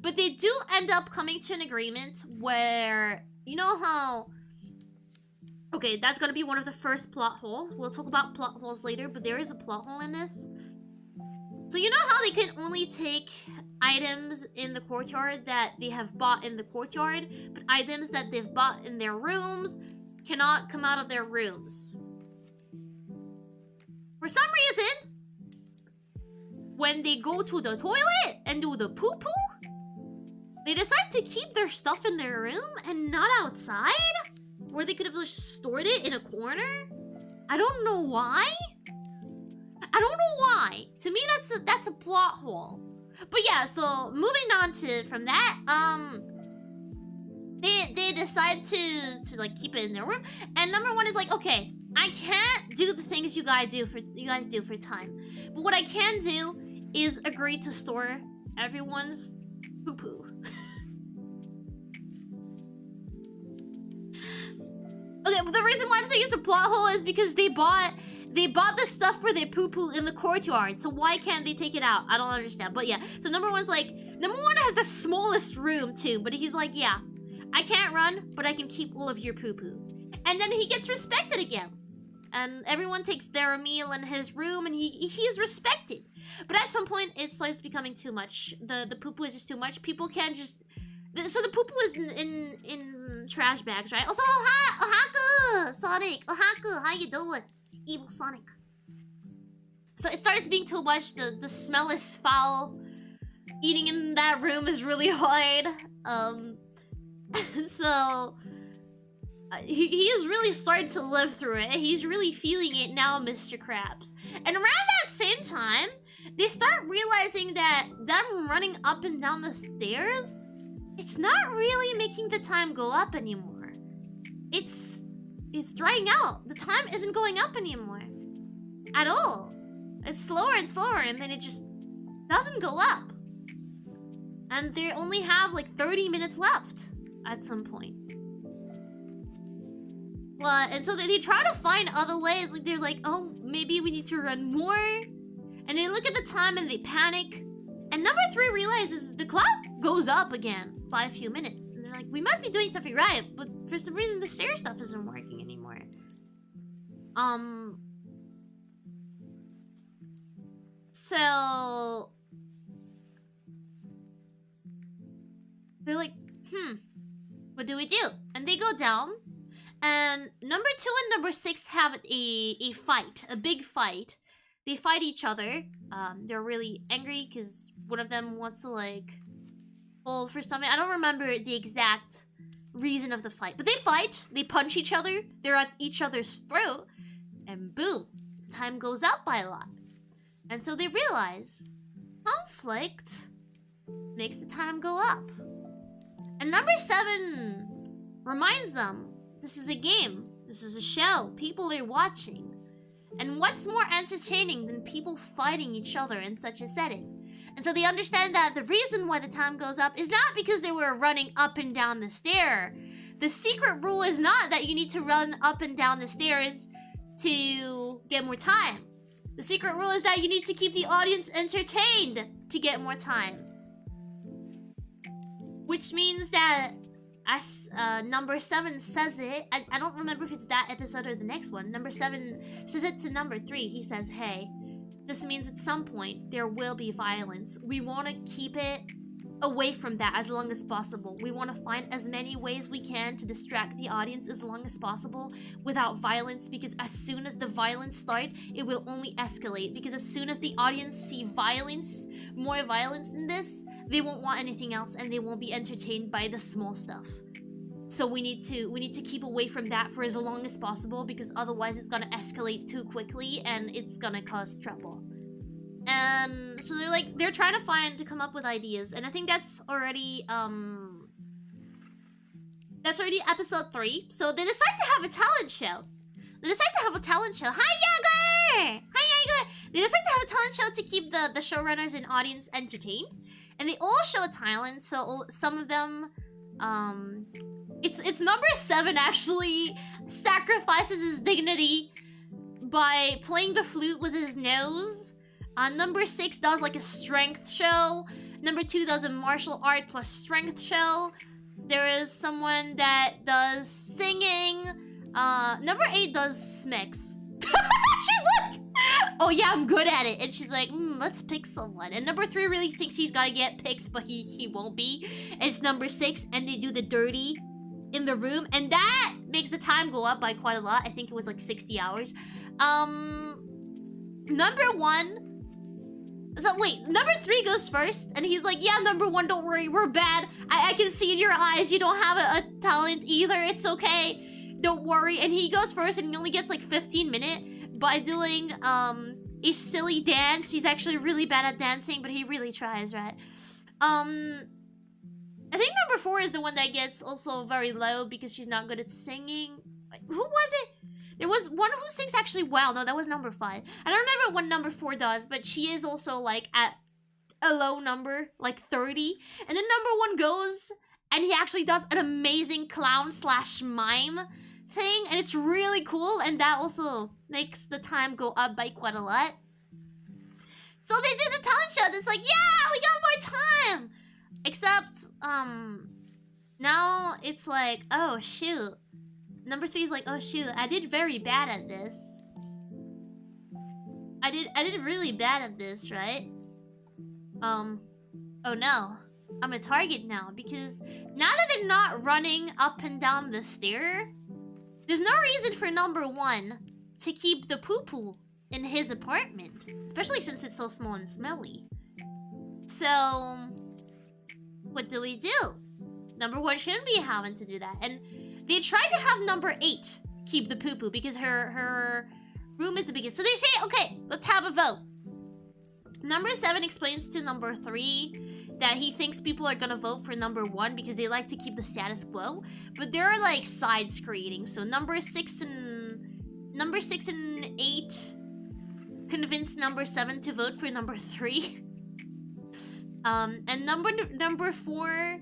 Speaker 1: But they do end up coming to an agreement where, you know how... Okay, that's gonna be one of the first plot holes. We'll talk about plot holes later, but there is a plot hole in this. So you know how they can only take items in the courtyard that they have bought in the courtyard, but items that they've bought in their rooms cannot come out of their rooms. For some reason, when they go to the toilet and do the poo-poo, they decide to keep their stuff in their room and not outside? Where they could have just stored it in a corner? I don't know why. I don't know why. To me, that's a plot hole. But yeah, so moving on from that, they decide to like keep it in their room. And number 1 is like, okay, I can't do the things you guys do for time. But what I can do is agree to store everyone's poo-poo. Okay, but the reason why I'm saying it's a plot hole is because they bought the stuff for their poo-poo in the courtyard. So why can't they take it out? I don't understand. But yeah, so number 1's like, number 1 has the smallest room too, but he's like, yeah, I can't run, but I can keep all of your poo-poo. And then he gets respected again. And everyone takes their meal in his room, and he's respected. But at some point, it starts becoming too much. The poo-poo is just too much. People can't just... So the poo-poo is in trash bags, right? Also, Ohaku! Sonic! Ohaku, how you doing? Evil Sonic. So it starts being too much. The smell is foul. Eating in that room is really hard. So... He is really starting to live through it. He's really feeling it now, Mr. Krabs. And around that same time, they start realizing that them running up and down the stairs, it's not really making the time go up anymore. It's drying out. The time isn't going up anymore. At all. It's slower and slower, and then it just doesn't go up. And they only have like 30 minutes left at some point. Well, and so they try to find other ways. Like, they're like, oh, maybe we need to run more. And they look at the time and they panic. And number 3 realizes the clock goes up again by a few minutes. And they're like, we must be doing something right. But for some reason, the stair stuff isn't working anymore. So... They're like, what do we do? And they go down, and number 2 and number 6 have a fight, a big fight. They fight each other. They're really angry because one of them wants to like pull for something. I don't remember the exact reason of the fight, but they fight. They punch each other. They're at each other's throat, and boom, time goes up by a lot. And so they realize conflict makes the time go up. And number 7 reminds them this is a game. This is a show. People are watching. And what's more entertaining than people fighting each other in such a setting? And so they understand that the reason why the time goes up is not because they were running up and down the stair. The secret rule is not that you need to run up and down the stairs to get more time. The secret rule is that you need to keep the audience entertained to get more time. Which means that as number 7 says it, I don't remember if it's that episode or the next one. Number 7 says it to number 3. He says, hey, this means at some point there will be violence. We want to keep it away from that as long as possible. We want to find as many ways we can to distract the audience as long as possible without violence, because as soon as the violence starts, it will only escalate. Because as soon as the audience see violence, more violence in this, they won't want anything else and they won't be entertained by the small stuff. So we need to keep away from that for as long as possible, because otherwise it's gonna escalate too quickly and it's gonna cause trouble. And so they're trying to come up with ideas, and I think that's already episode 3. So they decide to have a talent show. Hi Yager! They decide to have a talent show to keep the showrunners and audience entertained. And they all show a talent, so some of them it's number 7 actually sacrifices his dignity by playing the flute with his nose. Number 6 does like a strength show. Number 2 does a martial art plus strength show. There is someone that does singing. Number 8 does smicks. She's like, oh yeah, I'm good at it. And she's like, let's pick someone. And number 3 really thinks he's gotta get picked, but he won't be. And it's number 6, and they do the dirty in the room, and that makes the time go up by quite a lot. I think it was like 60 hours. Number 1. So wait, number 3 goes first, and he's like, yeah, number 1, don't worry, we're bad. I can see in your eyes you don't have a talent either. It's okay, don't worry. And he goes first, and he only gets like 15 minutes by doing a silly dance. He's actually really bad at dancing, but he really tries, right? I think number 4 is the one that gets also very low because she's not good at singing. Who was it? There was one who sings actually well. No, that was number 5. I don't remember what number 4 does, but she is also like at a low number, like 30. And then number 1 goes, and he actually does an amazing clown slash mime thing, and it's really cool, and that also makes the time go up by quite a lot. So they did the talent show, and it's like, yeah, we got more time! Except, now it's like, oh shoot. Number 3 is like, oh shoot, I did very bad at this. I did really bad at this, right? Oh no. I'm a target now, because now that they're not running up and down the stair, there's no reason for number 1 to keep the poo-poo in his apartment. Especially since it's so small and smelly. So, what do we do? Number 1 shouldn't be having to do that. And they try to have number 8 keep the poo-poo because her room is the biggest. So they say, okay, let's have a vote. Number 7 explains to number 3 that he thinks people are gonna vote for number 1 because they like to keep the status quo. But there are like sides creating. So number 6 and 8 convince number 7 to vote for number 3. And number 4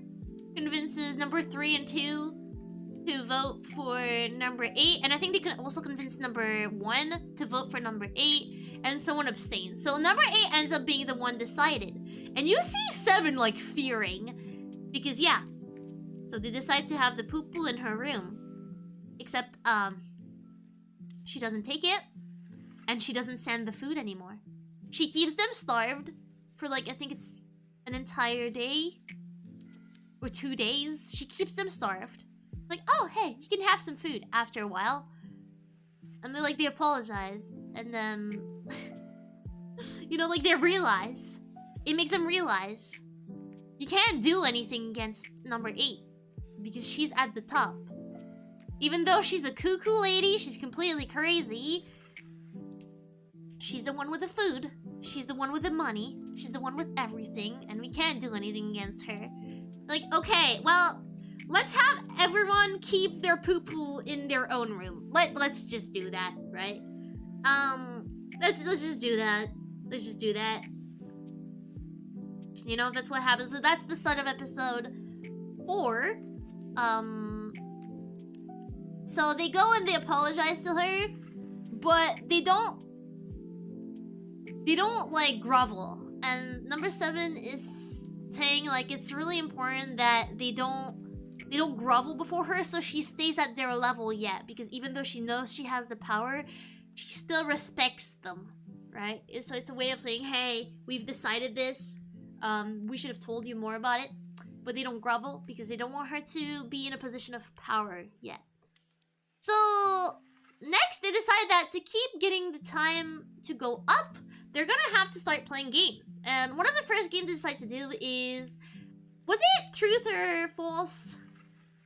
Speaker 1: convinces number 3 and 2 to vote for number 8, and I think they can also convince number 1 to vote for number 8, and someone abstains. So number 8 ends up being the one decided, and you see 7 like fearing, because yeah, so they decide to have the poo-poo in her room, except she doesn't take it, and she doesn't send the food anymore. She keeps them starved for like, I think it's an entire day or 2 days. She keeps them starved. Like, oh, hey, you can have some food after a while. And they, like, they apologize. And then, you know, like, they realize. It makes them realize. You can't do anything against number 8. Because she's at the top. Even though she's a cuckoo lady, she's completely crazy. She's the one with the food. She's the one with the money. She's the one with everything. And we can't do anything against her. Like, okay, well, let's have everyone keep their poo-poo in their own room. Let's just do that, right? Let's just do that. Let's just do that. You know, that's what happens. So that's the start of episode 4. So they go and they apologize to her, but they don't like grovel. And number 7 is saying like it's really important that they don't grovel before her, so she stays at their level yet, because even though she knows she has the power, she still respects them, right? So it's a way of saying, hey, we've decided this, we should have told you more about it. But they don't grovel because they don't want her to be in a position of power yet. So next they decide that to keep getting the time to go up, they're gonna have to start playing games. And one of the first games they decide to do is, was it truth or false?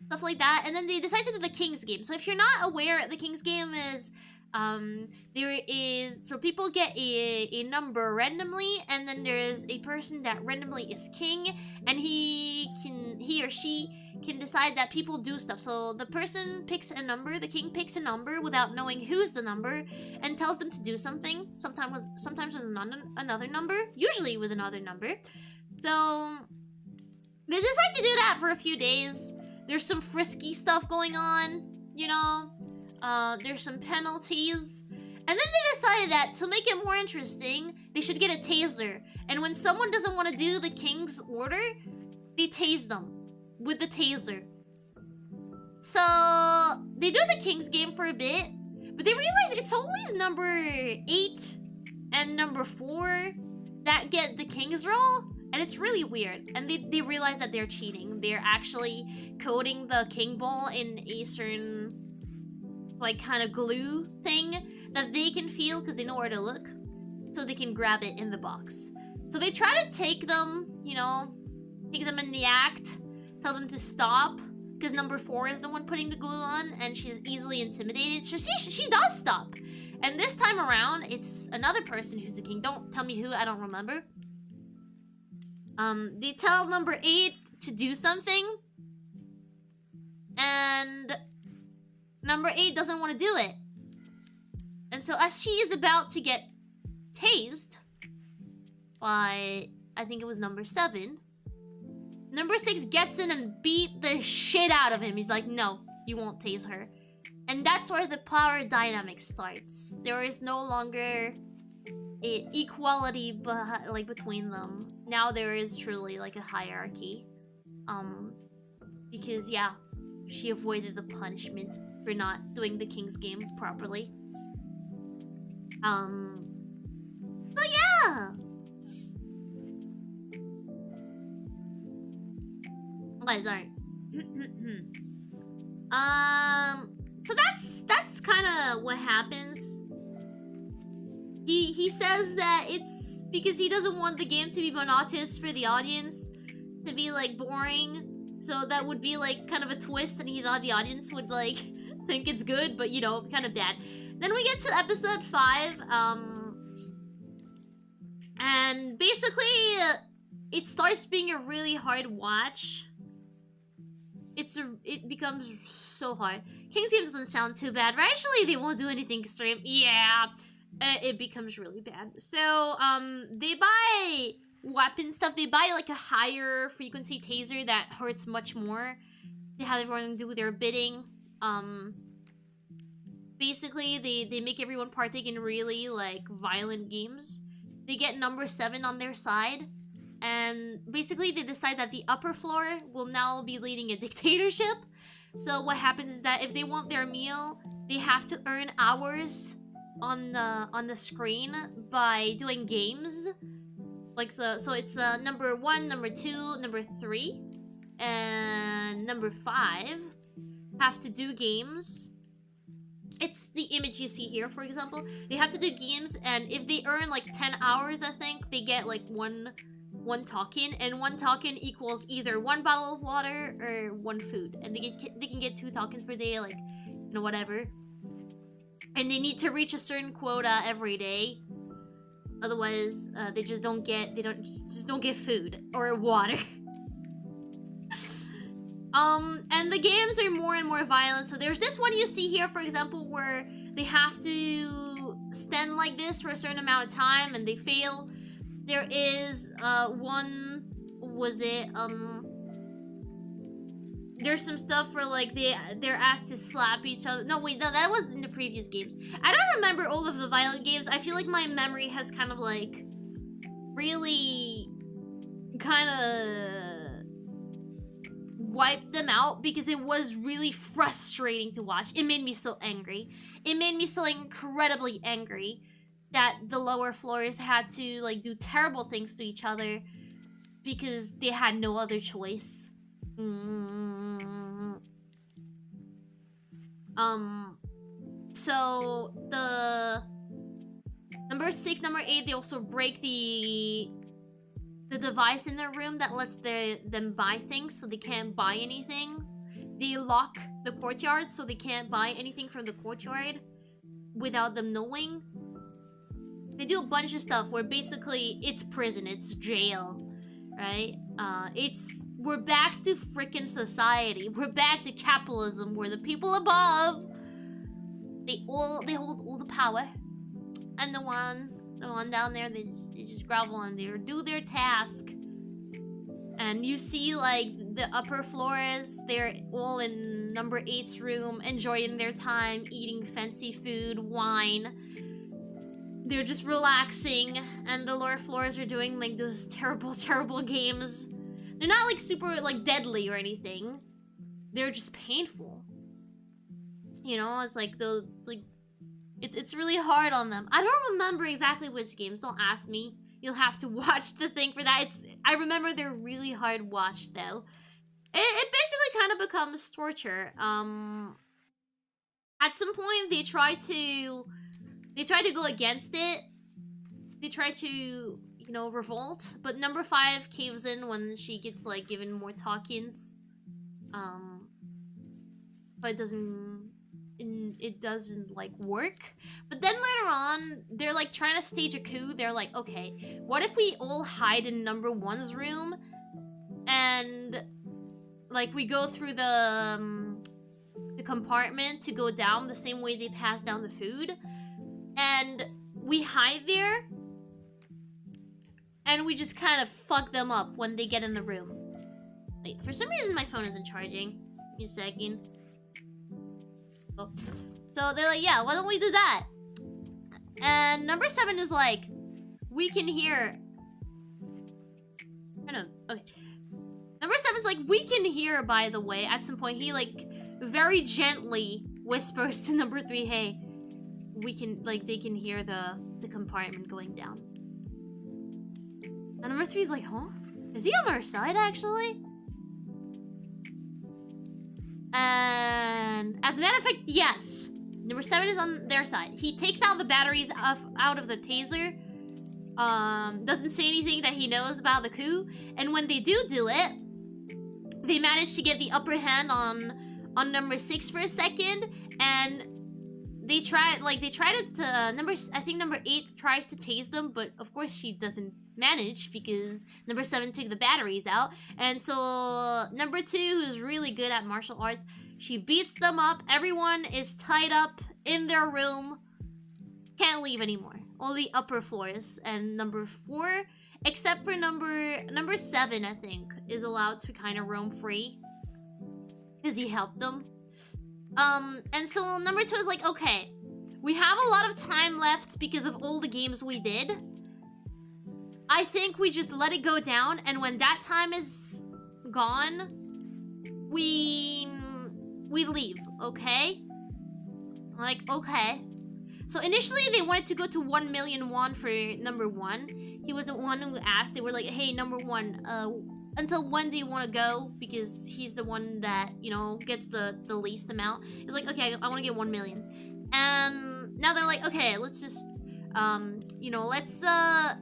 Speaker 1: Stuff like that. And then they decide to do the King's game. So if you're not aware, the King's game is so people get a number randomly, and then there's a person that randomly is king, and he or she can decide that people do stuff. So the person picks a number, the king picks a number without knowing who's the number, and tells them to do something. Sometimes with another number, usually with another number. So they decide to do that for a few days. There's some frisky stuff going on, you know. There's some penalties. And then they decided that to make it more interesting, they should get a taser. And when someone doesn't want to do the king's order, they tase them with the taser. So they do the king's game for a bit, but they realize it's always number 8 and number 4 that get the king's roll. And it's really weird. And they realize that they're cheating. They're actually coating the king ball in a certain, like, kind of glue thing that they can feel because they know where to look, so they can grab it in the box. So they try to take them, you know, take them in the act, tell them to stop, because number 4 is the one putting the glue on, and she's easily intimidated. She does stop. And this time around, it's another person who's the king. Don't tell me who, I don't remember. They tell number 8 to do something, and number 8 doesn't want to do it. And so as she is about to get tased by, I think it was number 7, number 6 gets in and beat the shit out of him. He's like, no, you won't tase her. And that's where the power dynamic starts. There is no longer equality between them. Now there is truly like a hierarchy. Because yeah, she avoided the punishment for not doing the king's game properly. So yeah. Okay, sorry. So that's kind of what happens. He says that it's because he doesn't want the game to be monotonous for the audience, to be like boring. So that would be like kind of a twist, and he thought the audience would like think it's good, but you know, kind of bad. Then we get to episode 5, and basically it starts being a really hard watch. It becomes so hard. King's game doesn't sound too bad, but actually they won't do anything extreme. Yeah, it becomes really bad. So they buy weapon stuff. They buy like a higher frequency taser that hurts much more. They have everyone do their bidding. Basically they make everyone partake in really like violent games. They get number 7 on their side. And basically they decide that the upper floor will now be leading a dictatorship. So what happens is that if they want their meal, they have to earn hours on the screen by doing games. Like so it's number 1, number 2, number 3, and number 5. have to do games. It's the image you see here, for example. They have to do games, and if they earn like 10 hours, I think, they get like one token, and 1 token equals either 1 bottle of water or 1 food, and they can get 2 tokens per day, like, you know, whatever. And they need to reach a certain quota every day. Otherwise, they just don't get food or water. And the games are more and more violent. So there's this one you see here, for example, where they have to stand like this for a certain amount of time and they fail. There is one, there's some stuff where like they're asked to slap each other. No, wait, no, that was in the previous games. I don't remember all of the violent games. I feel like my memory has kind of like really kind of wiped them out because it was really frustrating to watch. It made me so angry. It made me so incredibly angry that the lower floors had to like do terrible things to each other because they had no other choice. So the number 6, number 8, they also break the device in their room that lets them buy things, so they can't buy anything. They lock the courtyard, so they can't buy anything from the courtyard without them knowing. They do a bunch of stuff where basically it's prison, it's jail, right? We're back to frickin' society. We're back to capitalism, where the people above, they hold all the power, and the one down there, they just grovel and they do their task. And you see like the upper floors, they're all in number 8's room, enjoying their time, eating fancy food, wine. They're just relaxing, and the lower floors are doing like those terrible, terrible games. They're not like super like deadly or anything. They're just painful. You know, it's like it's really hard on them. I don't remember exactly which games. Don't ask me. You'll have to watch the thing for that. I remember they're really hard watch though. It basically kind of becomes torture. At some point they try to go against it. They try to, you know, revolt, but number 5 caves in when she gets like given more tokens. But it doesn't like work. But then later on, they're like trying to stage a coup. They're like, okay, what if we all hide in number 1's room and like we go through the compartment to go down the same way they pass down the food, and we hide there and we just kind of fuck them up when they get in the room. Wait, for some reason my phone isn't charging. Give me a second. Oh. So they're like, yeah, why don't we do that? And number 7 is like, we can hear. I don't know. Okay. Number 7 is like, we can hear, by the way, at some point. He like very gently whispers to number 3, hey, we can, like, they can hear the compartment going down. And number 3 is like, huh? Is he on our side, actually? And as a matter of fact, yes. Number 7 is on their side. He takes out the batteries out of the taser. Doesn't say anything that he knows about the coup. And when they do it, they manage to get the upper hand on number 6 for a second. And they try to I think number 8 tries to tase them, but of course she doesn't manage because number 7 took the batteries out. And so number 2, who's really good at martial arts, she beats them up. Everyone is tied up in their room, can't leave anymore. All the upper floors. And number 4, except for number 7, I think, is allowed to kind of roam free because he helped them. And so number 2 is like, okay, we have a lot of time left because of all the games we did. I think we just let it go down, and when that time is gone, we leave, okay? I'm like, okay. So initially they wanted to go to 1 million won for number 1. He was the one who asked. They were like, hey, number 1, until when do you want to go? Because he's the one that, you know, gets the least amount. He's like, okay, I want to get 1 million. And now they're like, okay, let's just, you know, let's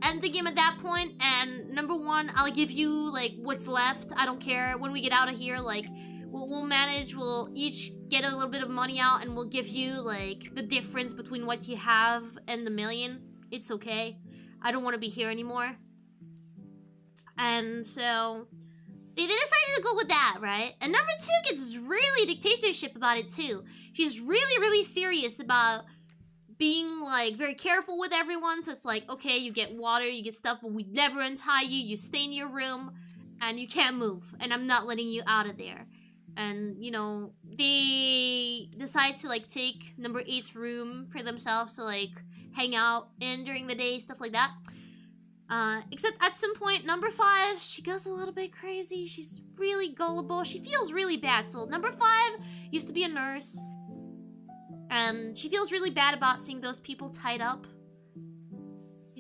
Speaker 1: end the game at that point. And number one, I'll give you like what's left. I don't care. When we get out of here, like, we'll manage. We'll each get a little bit of money out, and we'll give you like the difference between what you have and the million. It's okay. I don't want to be here anymore. And so they decided to go with that, right? And number two gets really dictatorship about it too. She's really, really serious about being like very careful with everyone. So it's like, okay, you get water, you get stuff, but we never untie you. You stay in your room and you can't move, and I'm not letting you out of there. And, you know, they decide to like take number 8's room for themselves to like hang out in during the day, stuff like that. Except at some point, number 5, she goes a little bit crazy. She's really gullible. She feels really bad. So number 5 used to be a nurse, and she feels really bad about seeing those people tied up.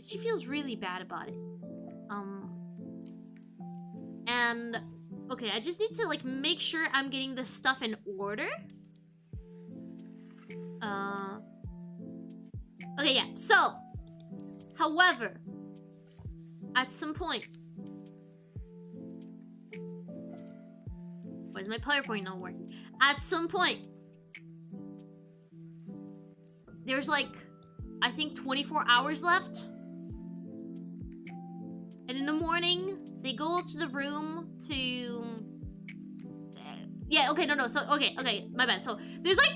Speaker 1: She feels really bad about it. And okay, I just need to like make sure I'm getting this stuff in order. Okay, yeah. So, however, at some point, why is my PowerPoint not working? At some point, there's like, I think 24 hours left. And in the morning, they go to the room to... Yeah, okay, no, so, okay, my bad. So, there's like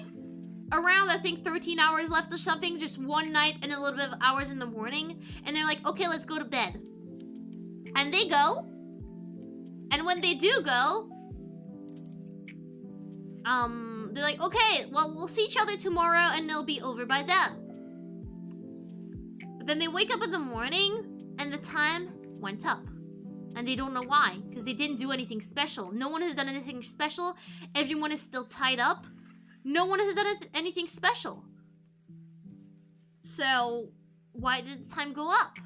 Speaker 1: around, I think, 13 hours left or something, just one night and a little bit of hours in the morning. And they're like, okay, let's go to bed. And they go. And when they do go, they're like, okay, well, we'll see each other tomorrow and it'll be over by then. But then they wake up in the morning and the time went up. And they don't know why, because they didn't do anything special. No one has done anything special. Everyone is still tied up. No one has done anything special. So, why did the time go up?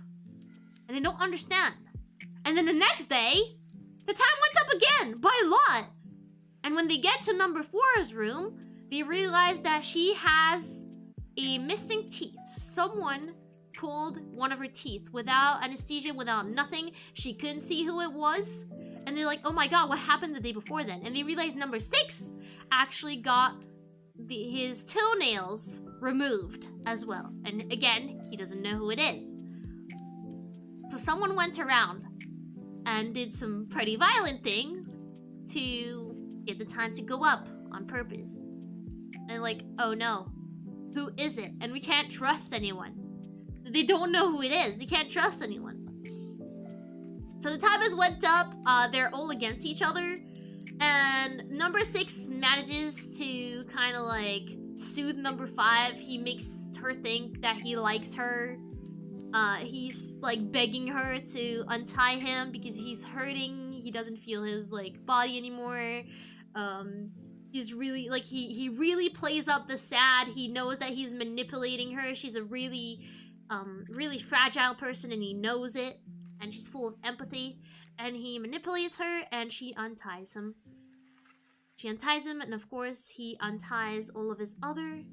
Speaker 1: And they don't understand. And then the next day, the time went up again, by a lot. And when they get to number 4's room, they realize that she has a missing teeth. Someone pulled one of her teeth without anesthesia, without nothing. She couldn't see who it was. And they're like, oh my god, what happened the day before then? And they realize number 6 actually got his toenails removed as well. And again, he doesn't know who it is. So someone went around and did some pretty violent things to get the time to go up on purpose. And like, oh no, who is it? And we can't trust anyone. They don't know who it is. They can't trust anyone. So the time has went up. They're all against each other. And number 6 manages to kind of like soothe number 5. He makes her think that he likes her. He's like begging her to untie him because he's hurting. He doesn't feel his like body anymore. He's really like he really plays up the sad. He knows that he's manipulating her. She's a really really fragile person, and he knows it, and she's full of empathy, and he manipulates her, and she unties him. She unties him, and of course he unties all of his other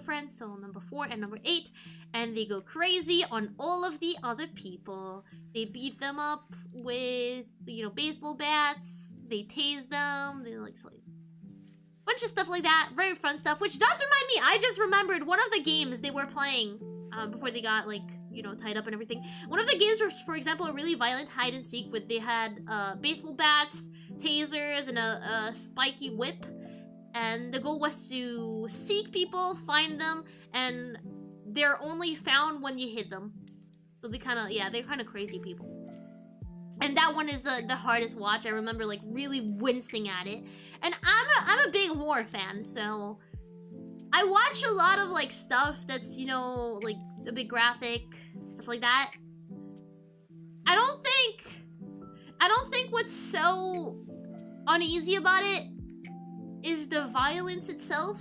Speaker 1: friends, so number 4 and number 8, and they go crazy on all of the other people. They beat them up with, you know, baseball bats. They tase them. They like bunch of stuff like that. Very fun stuff, which does remind me, I just remembered one of the games they were playing before they got, like, you know, tied up and everything. One of the games was, for example, a really violent hide and seek, but they had baseball bats, tasers, and a spiky whip. And the goal was to seek people, find them, and they're only found when you hit them. So they kind of, yeah, they're kind of crazy people. And that one is the hardest watch. I remember, like, really wincing at it. And I'm a big horror fan, so I watch a lot of, like, stuff that's, you know, like, a bit graphic, stuff like that. I don't think what's so uneasy about it is the violence itself,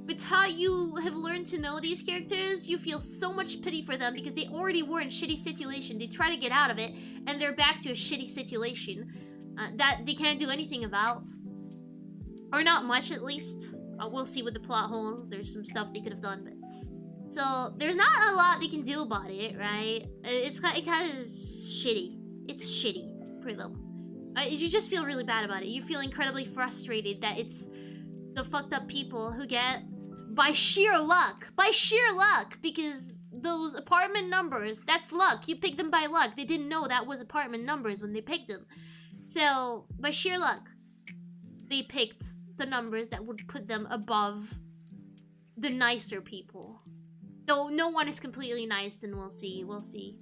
Speaker 1: with how you have learned to know these characters, you feel so much pity for them because they already were in shitty situation. They try to get out of it, and they're back to a shitty situation that they can't do anything about. Or not much, at least. We'll see with the plot holes. There's some stuff they could have done, but... So, there's not a lot they can do about it, right? It kind of is shitty. It's shitty for them. You just feel really bad about it. You feel incredibly frustrated that it's the fucked up people who get... By sheer luck, because those apartment numbers, that's luck. You picked them by luck. They didn't know that was apartment numbers when they picked them. So, by sheer luck, they picked the numbers that would put them above the nicer people. Though no one is completely nice, and we'll see. We'll see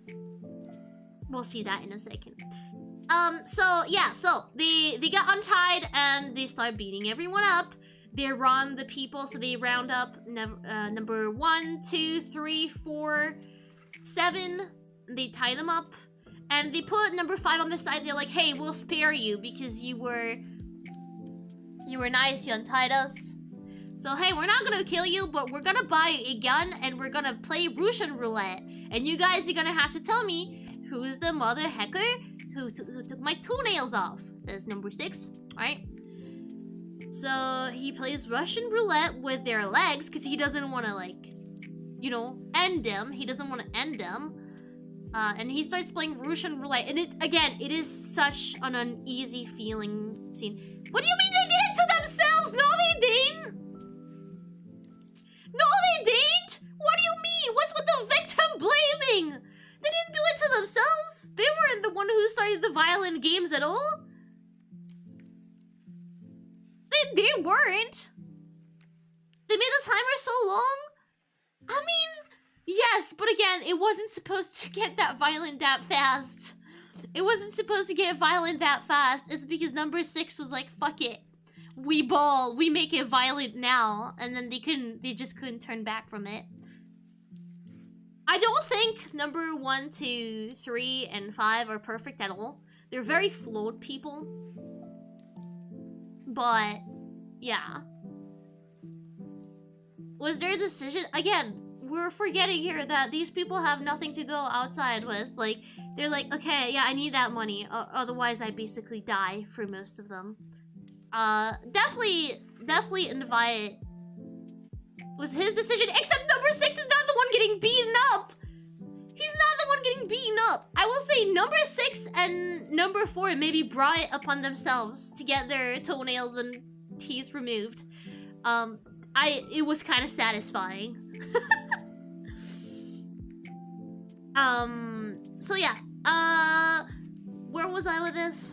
Speaker 1: that in a second. So, yeah, so they got untied and they start beating everyone up. They run the people, so they round up number 1, 2, 3, 4, 7. They tie them up, and they put number 5 on the side. They're like, "Hey, we'll spare you because you were nice. You untied us. So hey, we're not gonna kill you, but we're gonna buy a gun and we're gonna play Russian roulette. And you guys are gonna have to tell me who's the mother hecker who took my toenails off," says number 6. All right. So he plays Russian roulette with their legs because he doesn't want to, like, you know, end them. He doesn't want to end them. And he starts playing Russian roulette. And it is such an uneasy feeling scene. What do you mean they did it to themselves? No, they didn't. No, they didn't. What do you mean? What's with the victim blaming? They didn't do it to themselves. They weren't the one who started the violent games at all. They weren't. They made the timer so long. I mean, yes, but again, it wasn't supposed to get that violent that fast. It wasn't supposed to get violent that fast. It's because number 6 was like, fuck it. We ball, we make it violent now. And then they just couldn't turn back from it. I don't think number 1, 2, 3, and 5 are perfect at all. They're very flawed people. But, yeah. Was their decision... Again, we're forgetting here that these people have nothing to go outside with. Like, they're like, okay, yeah, I need that money. Otherwise, I basically die for most of them. Definitely invite... Was his decision, except number 6 is not the one getting beaten up! He's not the one getting beaten up! I will say number 6 and number 4 maybe brought it upon themselves to get their toenails and teeth removed. It was kind of satisfying. So yeah, where was I with this?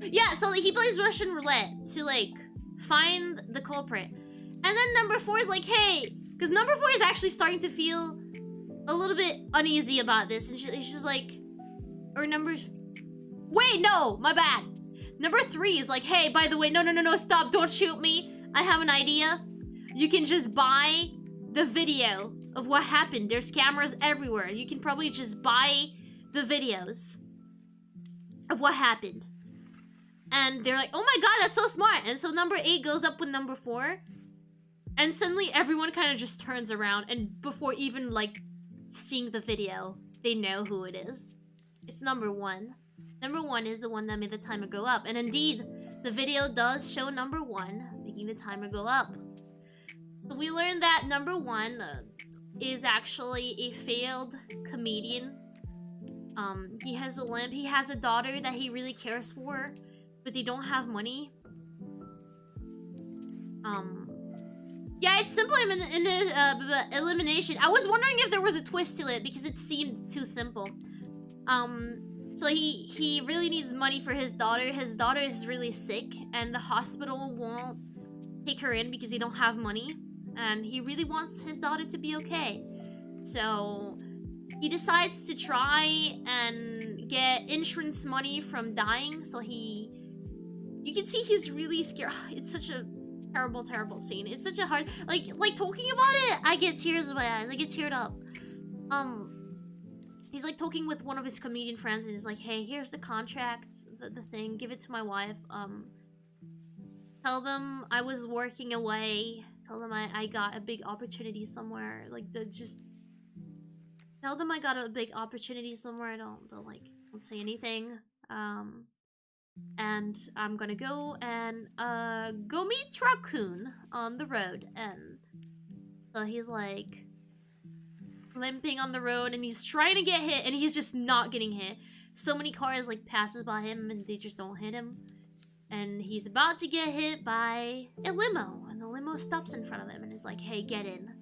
Speaker 1: Yeah, so he plays Russian roulette to, like, find the culprit. And then number 4 is like, hey, because number 4 is actually starting to feel a little bit uneasy about this. And she's like, or numbers... Wait, no, my bad. Number 3 is like, hey, by the way, no, stop, don't shoot me. I have an idea. You can just buy the video of what happened. There's cameras everywhere. You can probably just buy the videos of what happened. And they're like, oh my god, that's so smart. And so number 8 goes up with number 4. And suddenly everyone kind of just turns around. And before even, like, seeing the video, they know who it is. It's number 1. Number 1 is the one that made the timer go up. And indeed, the video does show number 1 making the timer go up. So we learned that number 1 is actually a failed comedian. He has a limp. He has a daughter that he really cares for, but they don't have money. Yeah, it's simple in elimination. I was wondering if there was a twist to it because it seemed too simple. So he really needs money for his daughter. His daughter is really sick, and the hospital won't take her in because they don't have money. And he really wants his daughter to be okay. So he decides to try and get insurance money from dying. So you can see he's really scared. It's such a terrible scene. It's such a hard, like talking about it, I get tears in my eyes. I get teared up. He's like talking with one of his comedian friends and he's like, hey, here's the contract, the thing, give it to my wife. Tell them I was working away. Tell them I got a big opportunity somewhere. Like, just tell them I got a big opportunity somewhere. Don't say anything. And I'm gonna go and go meet Raccoon on the road. And so he's like limping on the road, and he's trying to get hit, and he's just not getting hit. So many cars like passes by him, and they just don't hit him. And he's about to get hit by a limo, and the limo stops in front of him and is like, "Hey, get in."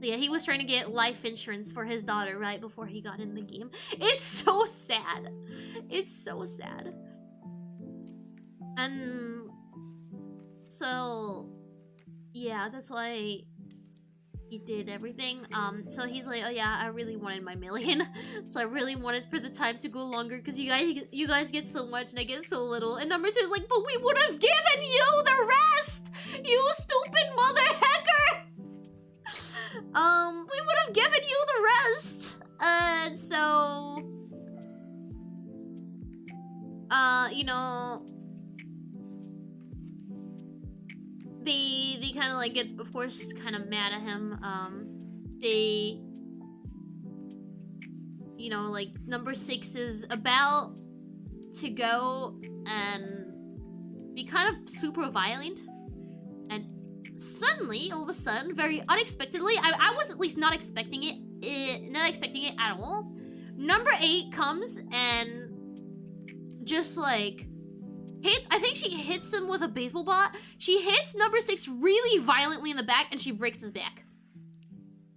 Speaker 1: So yeah, he was trying to get life insurance for his daughter right before he got in the game. It's so sad. It's so sad. And so yeah, that's why he did everything. So he's like, "Oh yeah, I really wanted my million." So I really wanted for the time to go longer because you guys get so much and I get so little. And number 2 is like, "But we would have given you the rest, you stupid mother hacker." We would have given you the rest. So you know, they kind of like get, of course, kind of mad at him. They, you know, like number 6 is about to go and be kind of super violent, and suddenly, all of a sudden, very unexpectedly, I was at least not expecting it at all. Number 8 comes and just like I think she hits him with a baseball bat. She hits number 6 really violently in the back, and she breaks his back.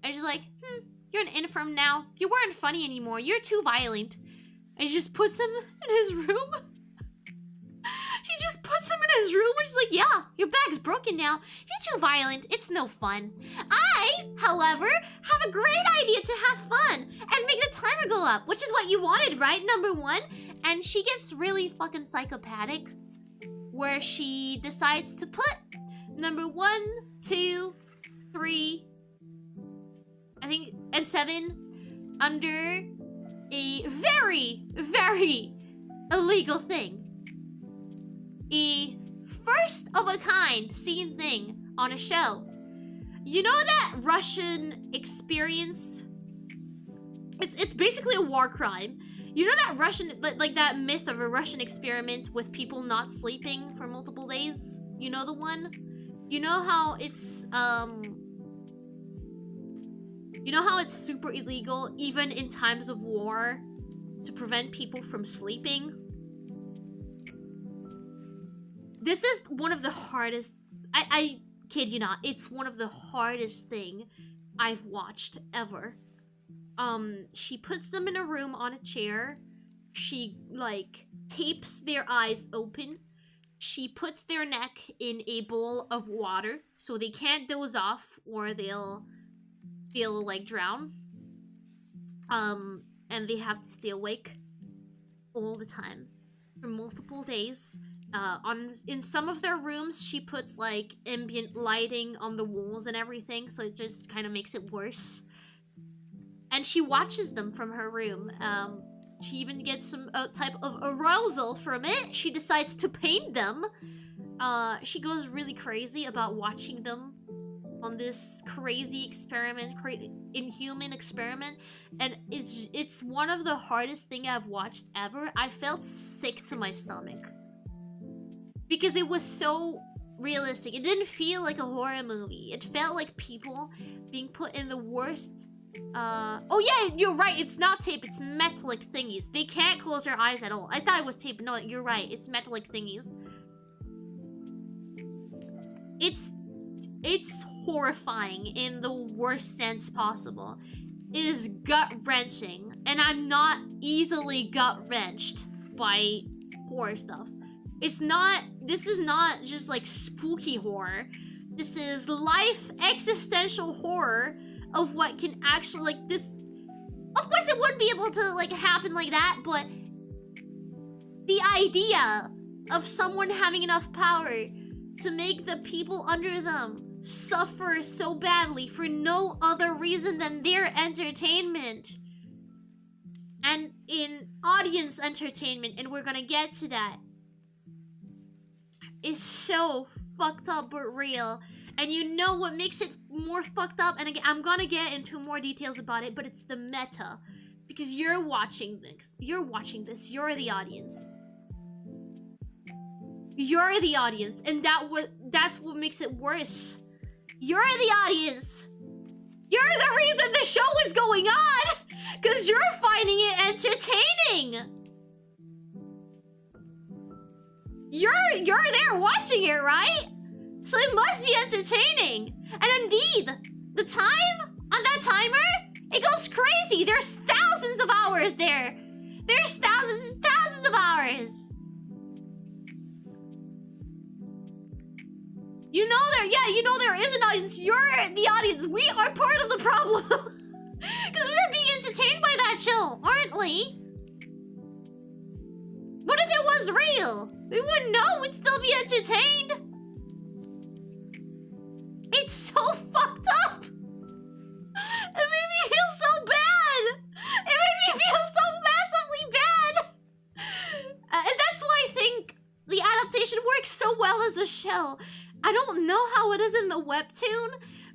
Speaker 1: And she's like, "You're an infirm now. You weren't funny anymore. You're too violent." And she just puts him in his room. She just puts him in his room, and she's like, "Yeah, your back's broken now. You're too violent. It's no fun. I, however, have a great idea to have fun and make the timer go up," which is what you wanted, right, number 1? And she gets really fucking psychopathic, where she decides to put number 1, 2, 3, I think, and 7 under a very, very illegal thing. A first-of-a-kind scene thing on a show. You know that Russian experience? It's basically a war crime. You know that Russian, like that myth of a Russian experiment with people not sleeping for multiple days? You know the one? You know how it's, you know how it's super illegal, even in times of war, to prevent people from sleeping? This is one of the hardest, I kid you not, it's one of the hardest thing I've watched ever. She puts them in a room on a chair. She, like, tapes their eyes open. She puts their neck in a bowl of water so they can't doze off or they'll like drown. And they have to stay awake all the time for multiple days. In some of their rooms, she puts like ambient lighting on the walls and everything, so it just kind of makes it worse. And she watches them from her room. She even gets some type of arousal from it. She decides to paint them. She goes really crazy about watching them on this crazy experiment, inhuman experiment, and it's one of the hardest thing I've watched ever. I felt sick to my stomach because it was so realistic. It didn't feel like a horror movie. It felt like people being put in the worst. Oh yeah, you're right. It's not tape. It's metallic thingies. They can't close their eyes at all. I thought it was tape. No, you're right. It's metallic thingies. It's horrifying in the worst sense possible. It is gut-wrenching, and I'm not easily gut-wrenched by horror stuff. This is not just like spooky horror. This is life existential horror of what can actually, like, this. Of course it wouldn't be able to like happen like that, but the idea of someone having enough power to make the people under them suffer so badly for no other reason than their entertainment and in audience entertainment, and we're gonna get to that. is so fucked up but real. And you know what makes it more fucked up? And again, I'm gonna get into more details about it, but it's the meta. Because you're watching this. You're watching this. You're the audience. You're the audience. And that's what makes it worse. You're the audience. You're the reason the show is going on! Because you're finding it entertaining! You're there watching it, right? So it must be entertaining. And indeed, the time on that timer, it goes crazy. There's thousands of hours there. There's thousands of hours. You know you know there is an audience. You're the audience. We are part of the problem. Because we're being entertained by that show, aren't we? What if it was real? We wouldn't know. We'd still be entertained. It's so fucked up. It made me feel so bad. It made me feel so massively bad. And that's why I think the adaptation works so well as a show. I don't know how it is in the webtoon,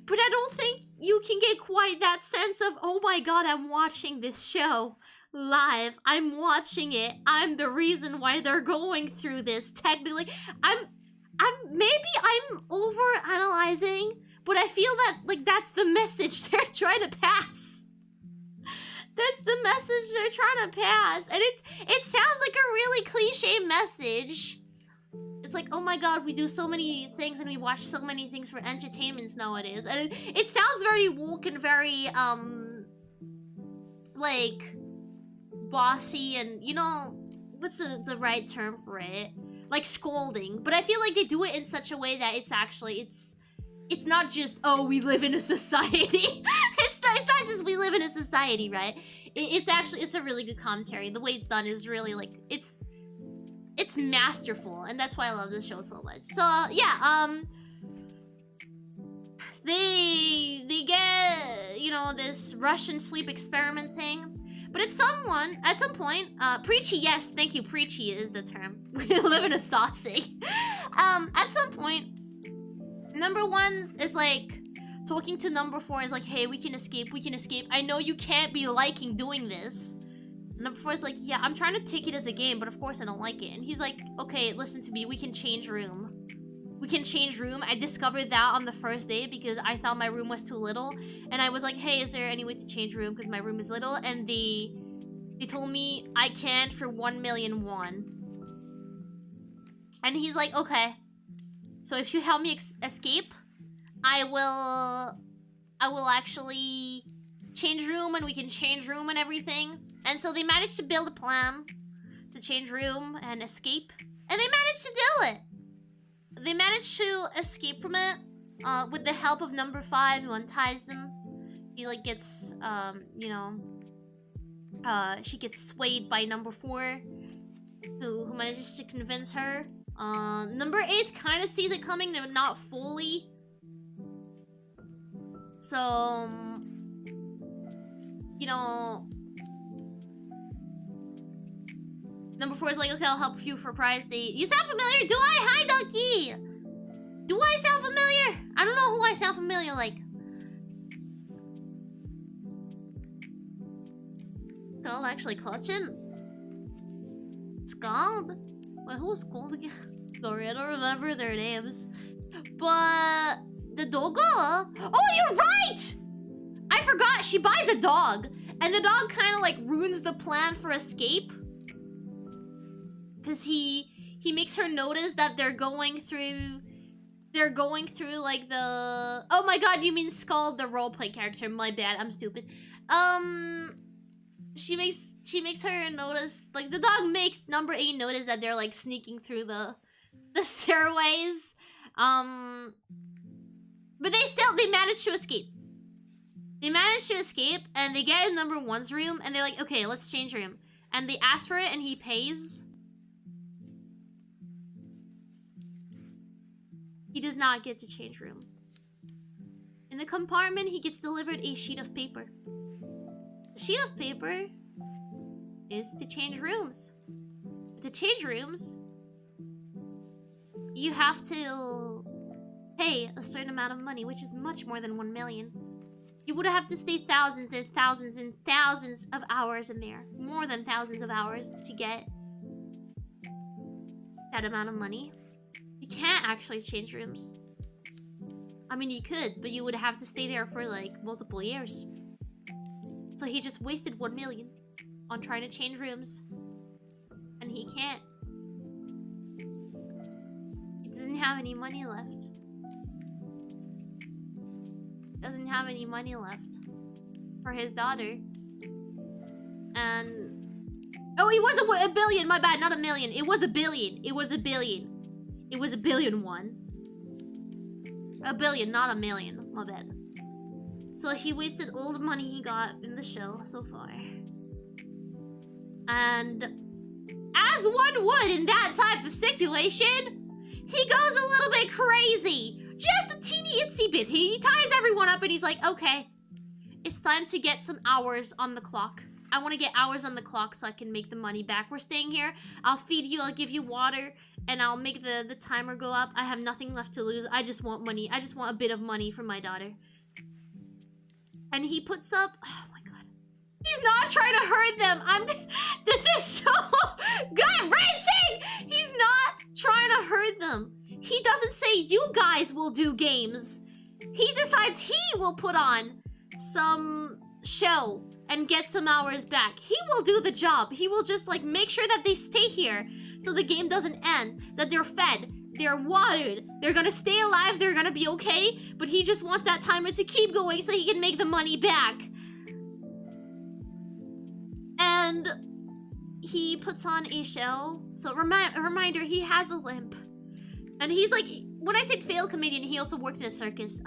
Speaker 1: but I don't think you can get quite that sense of, oh my god, I'm watching this show live. I'm watching it. I'm the reason why they're going through this. Technically, maybe I'm over analyzing, but I feel that like that's the message they're trying to pass. That's the message they're trying to pass, and it sounds like a really cliche message. It's like, oh my god, we do so many things and we watch so many things for entertainments nowadays. And it sounds very woke and very, like, bossy and, you know, what's the right term for it? Like, scolding. But I feel like they do it in such a way that it's actually, it's not just, oh, we live in a society. It's not just we live in a society, right? It's actually, it's a really good commentary. The way it's done is really, like, it's masterful, and that's why I love this show so much. So yeah, they get, you know, this Russian sleep experiment thing, but at some point, preachy, yes, thank you, preachy is the term. We live in a saucy. At some point, number one is like talking to number 4 is like, hey, we can escape. I know you can't be liking doing this. Number 4 is like, yeah, I'm trying to take it as a game, but of course I don't like it. And he's like, okay, listen to me, we can change room. I discovered that on the first day because I thought my room was too little. And I was like, hey, is there any way to change room because my room is little? And they told me I can't for 1,000,000 won. And he's like, okay. So if you help me escape, I will actually change room and we can change room and everything. And so they managed to build a plan to change room and escape. And they managed to do it. They managed to escape from it with the help of number 5 who unties them. He like gets, you know, she gets swayed by number 4 who manages to convince her. Number 8 kind of sees it coming, but not fully. So, you know, number 4 is like, okay, I'll help you for prize date. You sound familiar? Do I? Hi, Ducky! Do I sound familiar? I don't know who I sound familiar like. Skull actually clutching? Scald? Wait, who's Scald again? Sorry, I don't remember their names. But the dog? Oh, you're right! I forgot, she buys a dog. And the dog kind of like ruins the plan for escape. Because he makes her notice that they're going through like the... Oh my god, you mean Skull, the roleplay character. My bad, I'm stupid. She makes her notice, like the dog makes number 8 notice that they're like sneaking through the stairways. But they manage to escape. They manage to escape and they get in number 1's room and they're like, okay, let's change room. And they ask for it and he pays. He does not get to change room. In the compartment, he gets delivered a sheet of paper. The sheet of paper is to change rooms. To change rooms, you have to pay a certain amount of money, which is much more than 1 million. You would have to stay thousands and thousands and thousands of hours in there. More than thousands of hours to get that amount of money. You can't actually change rooms. I mean, you could, but you would have to stay there for like multiple years. So he just wasted 1 million on trying to change rooms. And he can't. He doesn't have any money left. Doesn't have any money left for his daughter. And oh, it was a billion, my bad, not a million. It was a billion. It was a billion. It was a billion one. A billion, not a million, my bad. So he wasted all the money he got in the show so far. And as one would in that type of situation, he goes a little bit crazy. Just a teeny itsy bit. He ties everyone up and he's like, okay, it's time to get some hours on the clock. I want to get hours on the clock so I can make the money back. We're staying here. I'll feed you. I'll give you water. And I'll make the timer go up. I have nothing left to lose. I just want money. I just want a bit of money from my daughter. And he puts up... Oh my god. He's not trying to hurt them. This is so gut-wrenching! He's not trying to hurt them. He doesn't say you guys will do games. He decides he will put on some show and get some hours back. He will do the job. He will just like make sure that they stay here so the game doesn't end, that they're fed, they're watered, they're gonna stay alive, they're gonna be okay, but he just wants that timer to keep going so he can make the money back. And he puts on a show. So a reminder, he has a limp. And he's like, when I said failed comedian, he also worked in a circus.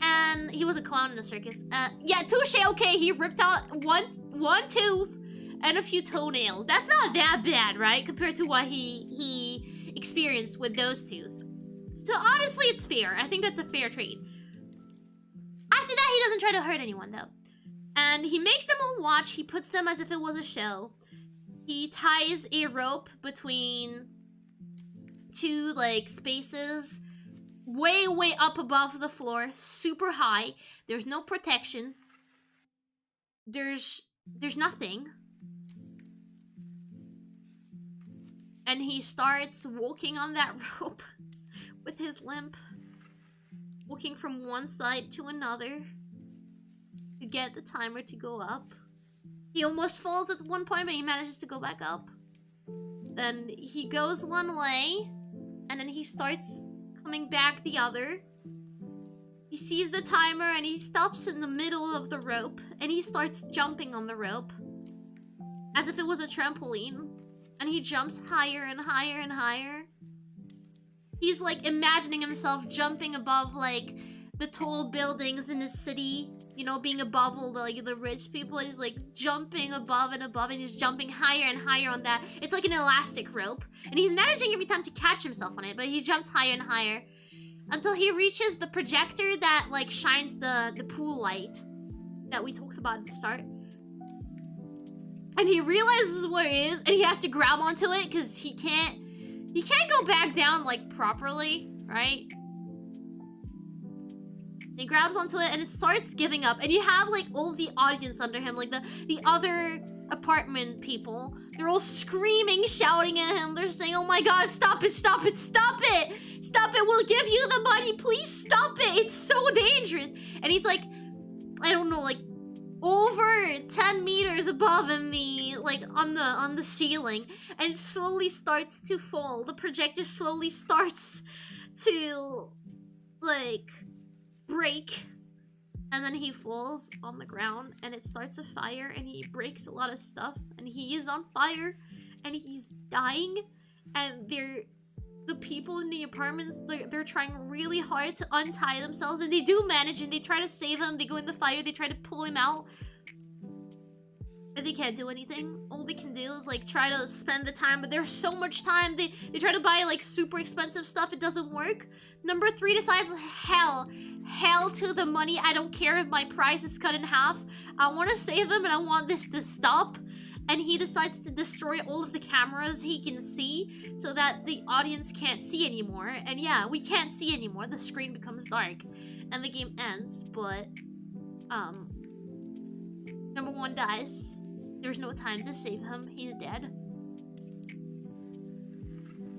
Speaker 1: And he was a clown in a circus. Yeah, touche, okay, he ripped out one tooth and a few toenails. That's not that bad, right? Compared to what he experienced with those tooth. So honestly, it's fair. I think that's a fair trade. After that, he doesn't try to hurt anyone, though. And he makes them all watch. He puts them as if it was a show. He ties a rope between two, like, spaces way up above the floor, super high. There's no protection. There's nothing. And he starts walking on that rope with his limp, walking from one side to another to get the timer to go up. He almost falls at one point, but he manages to go back up. Then he goes one way, and then he starts coming back the other. He sees the timer and he stops in the middle of the rope and he starts jumping on the rope as if it was a trampoline, and he jumps higher and higher and higher. He's like imagining himself jumping above like the tall buildings in the city, you know, being above all the, like, the rich people. He's like jumping above and above, and he's jumping higher and higher on that. It's like an elastic rope, and he's managing every time to catch himself on it, but he jumps higher and higher until he reaches the projector that like shines the pool light that we talked about at the start. And he realizes where it is, and he has to grab onto it because he can't go back down like properly, right? He grabs onto it and it starts giving up, and you have like all the audience under him, like the other apartment people. They're all screaming, shouting at him. They're saying, oh my god, stop it, stop it, stop it, stop it, we'll give you the money, please stop it, it's so dangerous. And he's like, I don't know, like over 10 meters above in the, like, on the ceiling, and it slowly starts to fall. The projector slowly starts to like break, and then he falls on the ground and it starts a fire, and he breaks a lot of stuff, and he is on fire and he's dying. And the people in the apartments, they're trying really hard to untie themselves, and they do manage, and they try to save him. They go in the fire, they try to pull him out, and they can't do anything. All they can do is like try to spend the time, but there's so much time. They try to buy like super expensive stuff, it doesn't work. Number 3 decides, hell to the money. I don't care if my price is cut in half. I want to save him, and I want this to stop. and he decides to destroy all of the cameras he can see so that the audience can't see anymore. And yeah, we can't see anymore. The screen becomes dark and the game ends, but number one dies. There's no time to save him. He's dead.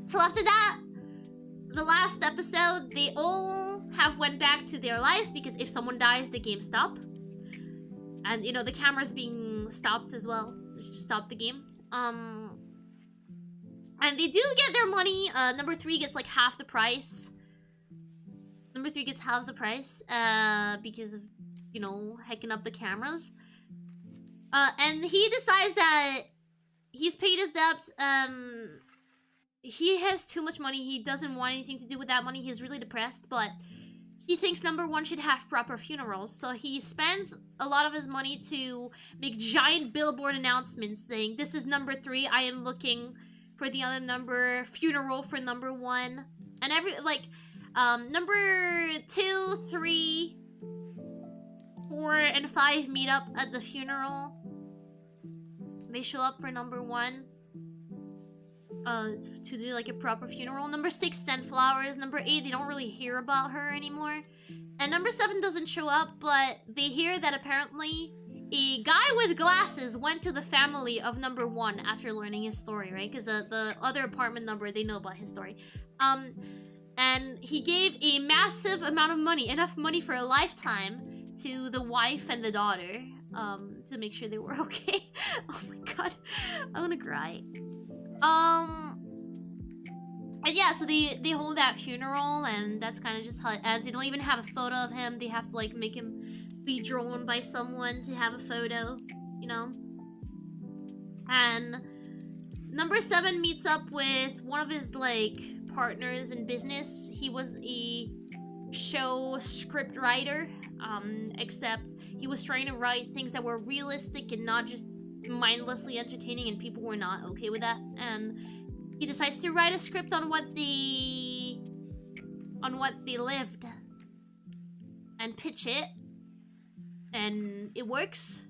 Speaker 1: So after that, the last episode, they all have went back to their lives because if someone dies, the game stops. And you know, the camera's being stopped as well. Stop the game. And they do get their money. Number 3 gets like half the price. Number 3 gets half the price because of, you know, hacking up the cameras. And he decides that he's paid his debt. He has too much money. He doesn't want anything to do with that money. He's really depressed, but he thinks number 1 should have proper funerals. So he spends a lot of his money to make giant billboard announcements saying, "This is number 3. I am looking for the other number. Funeral for number 1." And every, like, number 2, 3, 4, and 5 meet up at the funeral. They show up for number 1. To do like a proper funeral. Number 6 sent flowers. Number 8, they don't really hear about her anymore. And number 7 doesn't show up, but they hear that apparently a guy with glasses went to the family of number 1 after learning his story, right? Because the other apartment number, they know about his story. And he gave a massive amount of money, enough money for a lifetime, to the wife and the daughter, to make sure they were okay. Oh my god, I wanna cry. And yeah, so they hold that funeral, and that's kind of just how it ends. They don't even have a photo of him. They have to like make him be drawn by someone to have a photo, you know. And number 7 meets up with one of his like partners in business. He was a show script writer, except he was trying to write things that were realistic and not just mindlessly entertaining, and people were not okay with that. And he decides to write a script on what they lived and pitch it, and it works.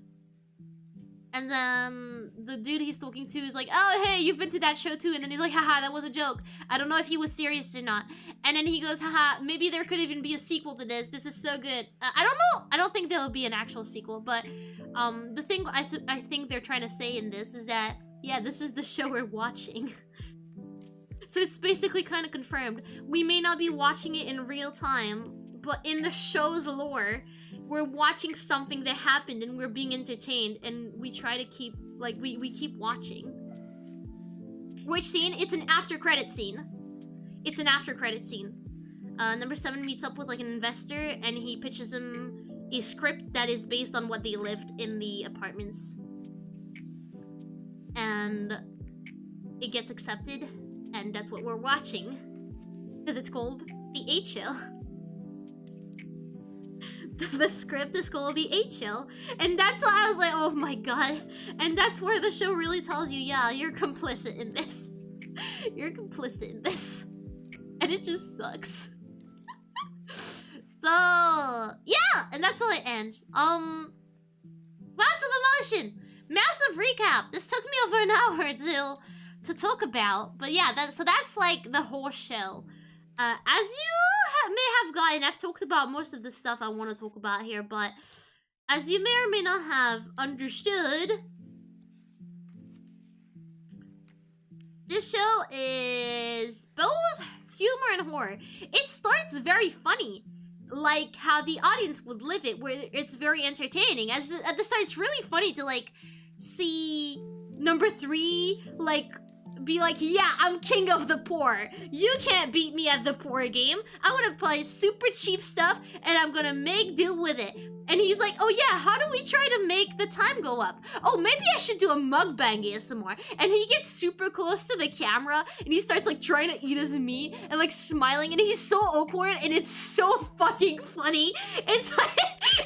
Speaker 1: And then the dude he's talking to is like, "Oh, hey, you've been to that show too." And then he's like, "Haha, that was a joke. I don't know if he was serious or not." And then he goes, "Haha, maybe there could even be a sequel to this. This is so good." I don't know. I don't think there will be an actual sequel, but the thing I think they're trying to say in this is that, yeah, this is the show we're watching. So it's basically kind of confirmed. We may not be watching it in real time, but in the show's lore, we're watching something that happened and we're being entertained, and we try to keep, like, we keep watching. Which scene? It's an after credit scene. It's an after credit scene. Number 7 meets up with like an investor, and he pitches him a script that is based on what they lived in the apartments. And it gets accepted, and that's what we're watching. Because it's called The HL. The script is called The HL. And that's why I was like, oh my god. And that's where the show really tells you, yeah, you're complicit in this. You're complicit in this. And it just sucks. So, yeah! And that's how it ends. Lots of emotion! Massive recap! This took me over an hour to talk about. But yeah, so that's like the whole show. As you may have gotten, I've talked about most of the stuff I want to talk about here, but as you may or may not have understood, this show is both humor and horror. It starts very funny, like how the audience would live it, where it's very entertaining. At the start, it's really funny to like see number 3 like be like, yeah, I'm king of the poor. You can't beat me at the poor game. I want to play super cheap stuff, and I'm gonna make do with it. And he's like, oh yeah, how do we try to make the time go up? Oh, maybe I should do a mukbang ASMR. And he gets super close to the camera, and he starts like trying to eat his meat and like smiling, and he's so awkward, and it's so fucking funny. It's like,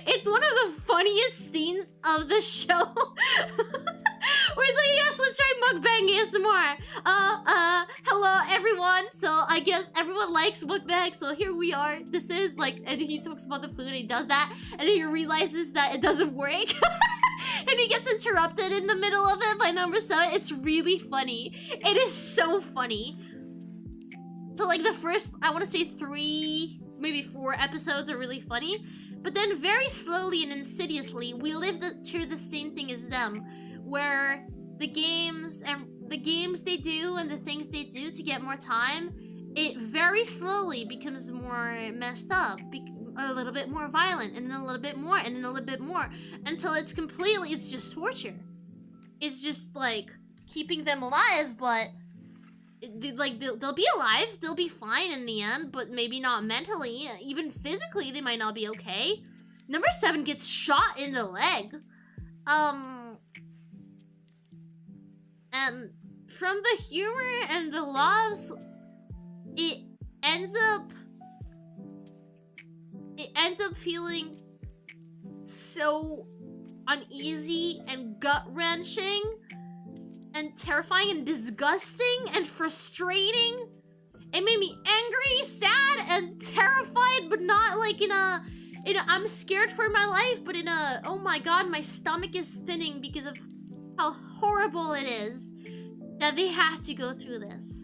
Speaker 1: it's one of the funniest scenes of the show. Where he's like, yes, let's try mukbang ASMR. Hello everyone. So I guess everyone likes mukbang, so here we are. This is like, and he talks about the food and he does that, and then he realizes that it doesn't work. and he gets interrupted in the middle of it by number 7. It's really funny. It is so funny. So like the first, I want to say 3, maybe 4 episodes are really funny. But then very slowly and insidiously, we live through the same thing as them. Where the games they do and the things they do to get more time, it very slowly becomes more messed up. A little bit more violent, and then a little bit more, and then a little bit more, until it's just torture. It's just like keeping them alive, but they'll be alive, they'll be fine in the end, but maybe not mentally, even physically they might not be okay. Number 7 gets shot in the leg. And from the humor and the laughs, it ends up feeling so uneasy and gut-wrenching and terrifying and disgusting and frustrating. It made me angry, sad, and terrified, but not like in a I'm scared for my life, but in a oh my god, my stomach is spinning because of how horrible it is that they have to go through this.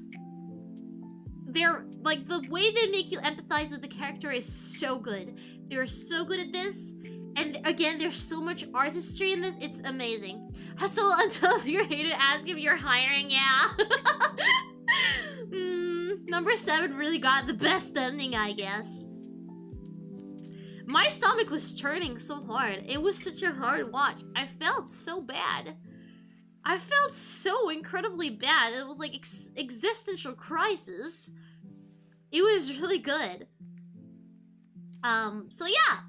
Speaker 1: They're like, the way they make you empathize with the character is so good. They're so good at this, and again, there's so much artistry in this. It's amazing. Hustle until you're here to ask if you're hiring. Yeah. Number 7 really got the best ending, I guess. My stomach was turning so hard. It was such a hard watch. I felt so bad. I felt so incredibly bad. It was like existential crisis. It was really good. So yeah,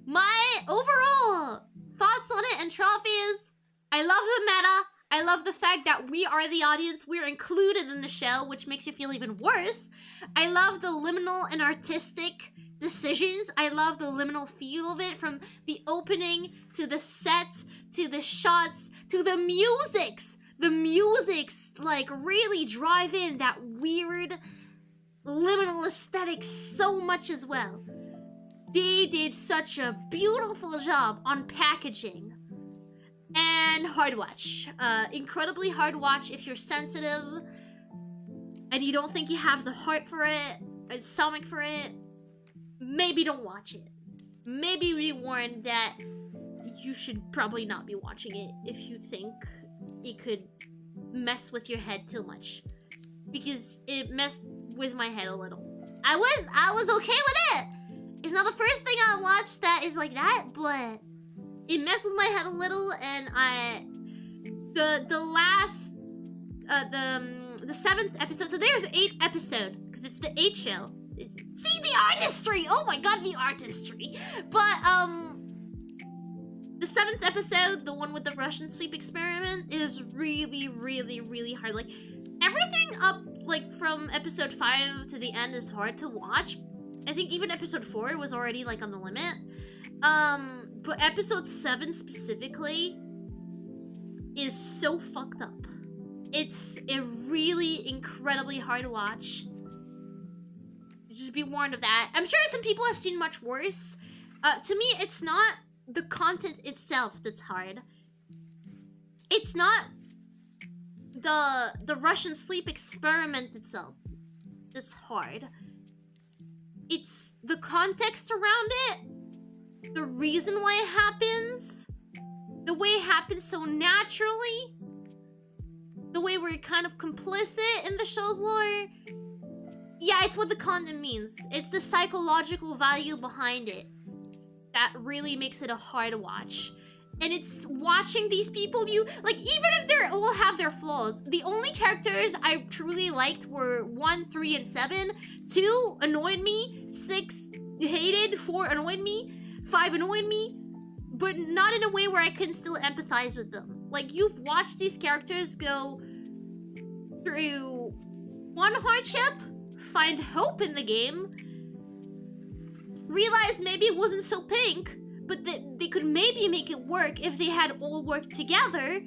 Speaker 1: my overall thoughts on it and trophies. I love the meta. I love the fact that we are the audience. We're included in the show, which makes you feel even worse. I love the liminal and artistic decisions. I love the liminal feel of it, from the opening to the sets to the shots to the musics. The musics like really drive in that weird liminal aesthetic so much as well. They did such a beautiful job on packaging. And hard watch. Incredibly hard watch if you're sensitive and you don't think you have the heart for it, and stomach for it. Maybe don't watch it. Maybe be warned that you should probably not be watching it if you think it could mess with your head too much. Because it messed with my head a little. I was okay with it. It's not the first thing I watched that is like that, but it messed with my head a little, and the 7th episode. So there's 8 episodes because it's the 8 show. See the artistry! Oh my god, the artistry! But the 7th episode, the one with the Russian sleep experiment, is really, really, really hard. Like everything up like from episode 5 to the end is hard to watch. I think even episode 4 was already like on the limit. But episode 7 specifically is so fucked up. It's a really incredibly hard to watch. Just be warned of that. I'm sure some people have seen much worse. To me, it's not the content itself that's hard. It's not the Russian sleep experiment itself that's hard. It's the context around it, the reason why it happens, the way it happens so naturally, the way we're kind of complicit in the show's lore. Yeah, it's what the content means. It's the psychological value behind it that really makes it a hard watch. And it's watching these people, you like, even if they all have their flaws, the only characters I truly liked were 1, 3, and 7. 2 annoyed me, 6 hated, 4 annoyed me, 5 annoyed me, but not in a way where I can still empathize with them. Like, you've watched these characters go through one hardship, find hope in the game, realize maybe it wasn't so pink, but that they could maybe make it work if they had all worked together.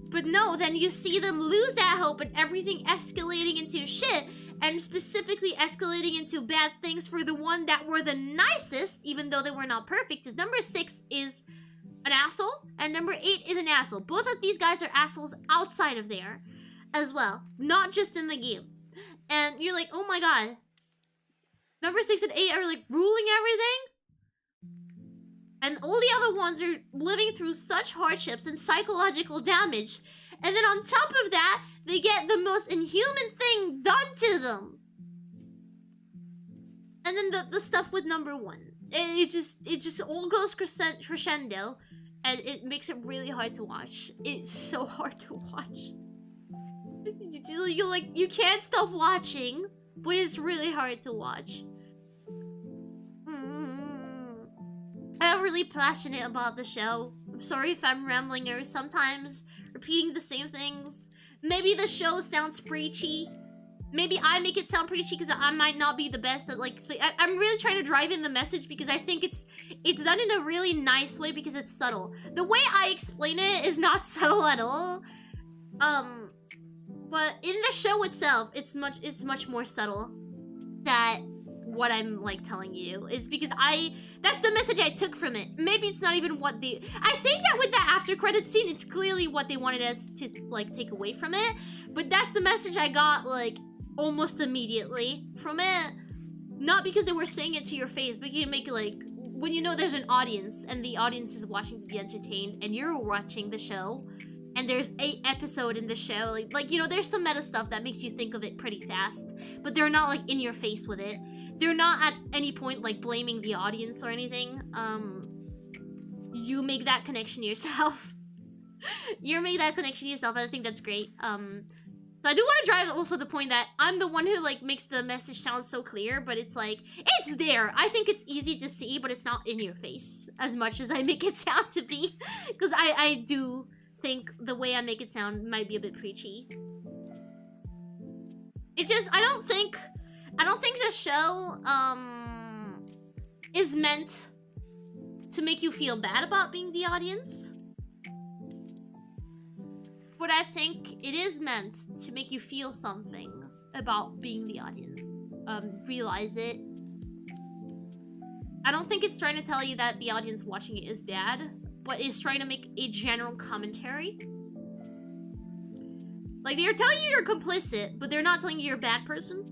Speaker 1: But no, then you see them lose that hope and everything escalating into shit, and specifically escalating into bad things for the one that were the nicest, even though they were not perfect. Because number 6 is an asshole, and number 8 is an asshole. Both of these guys are assholes outside of there as well, not just in the game. And you're like, oh my god. Number 6 and 8 are like ruling everything. And all the other ones are living through such hardships and psychological damage. And then on top of that, they get the most inhuman thing done to them. And then the stuff with number 1. It just all goes crescendo. And it makes it really hard to watch. It's so hard to watch. You're like, you can't stop watching, but it's really hard to watch. I'm really passionate about the show. I'm sorry if I'm rambling or sometimes repeating the same things. Maybe the show sounds preachy. Maybe I make it sound preachy because I might not be the best at like... I'm really trying to drive in the message because I think it's done in a really nice way because it's subtle. The way I explain it is not subtle at all. But in the show itself, it's much more subtle. That what I'm like telling you is because that's the message I took from it. Maybe it's not even what I think that with the after credits scene, it's clearly what they wanted us to like take away from it. But that's the message I got like almost immediately from it. Not because they were saying it to your face, but you can make like when you know there's an audience and the audience is watching to be entertained and you're watching the show and there's 8 episodes in the show, like you know, there's some meta stuff that makes you think of it pretty fast, but they're not like in your face with it. They're not at any point like blaming the audience or anything. You make that connection yourself. You make that connection yourself, and I think that's great. So I do want to drive also the point that I'm the one who like makes the message sound so clear, but it's like, it's there. I think it's easy to see, but it's not in your face as much as I make it sound to be. Because I do think the way I make it sound might be a bit preachy. It just, I don't think the show is meant to make you feel bad about being the audience. But I think it is meant to make you feel something about being the audience. Realize it. I don't think it's trying to tell you that the audience watching it is bad, but it's trying to make a general commentary. Like, they're telling you you're complicit, but they're not telling you you're a bad person.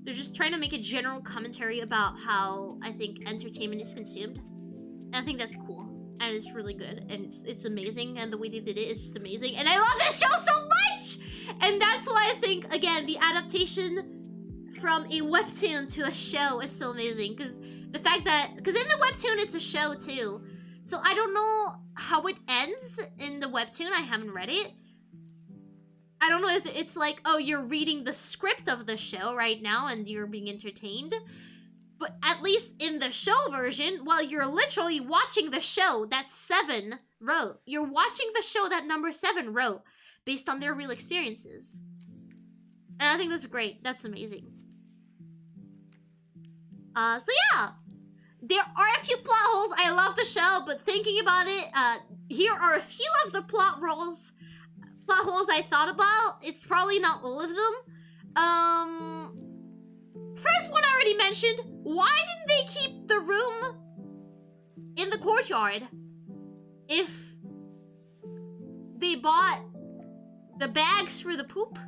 Speaker 1: They're just trying to make a general commentary about how I think entertainment is consumed. And I think that's cool. And it's really good. And it's amazing. And the way they did it is just amazing. And I love this show so much! And that's why I think, again, the adaptation from a webtoon to a show is so amazing. Because the fact that... Because in the webtoon, it's a show, too. So I don't know how it ends in the webtoon. I haven't read it. I don't know if it's like, oh, you're reading the script of the show right now and you're being entertained. But at least in the show version, well, you're literally watching the show that 7 wrote. You're watching the show that number 7 wrote based on their real experiences. And I think that's great. That's amazing. So yeah. There are a few plot holes. I love the show, but thinking about it, here are a few of the plot holes I thought about. It's probably not all of them. First one I already mentioned. Why didn't they keep the room in the courtyard if they bought the bags for the poop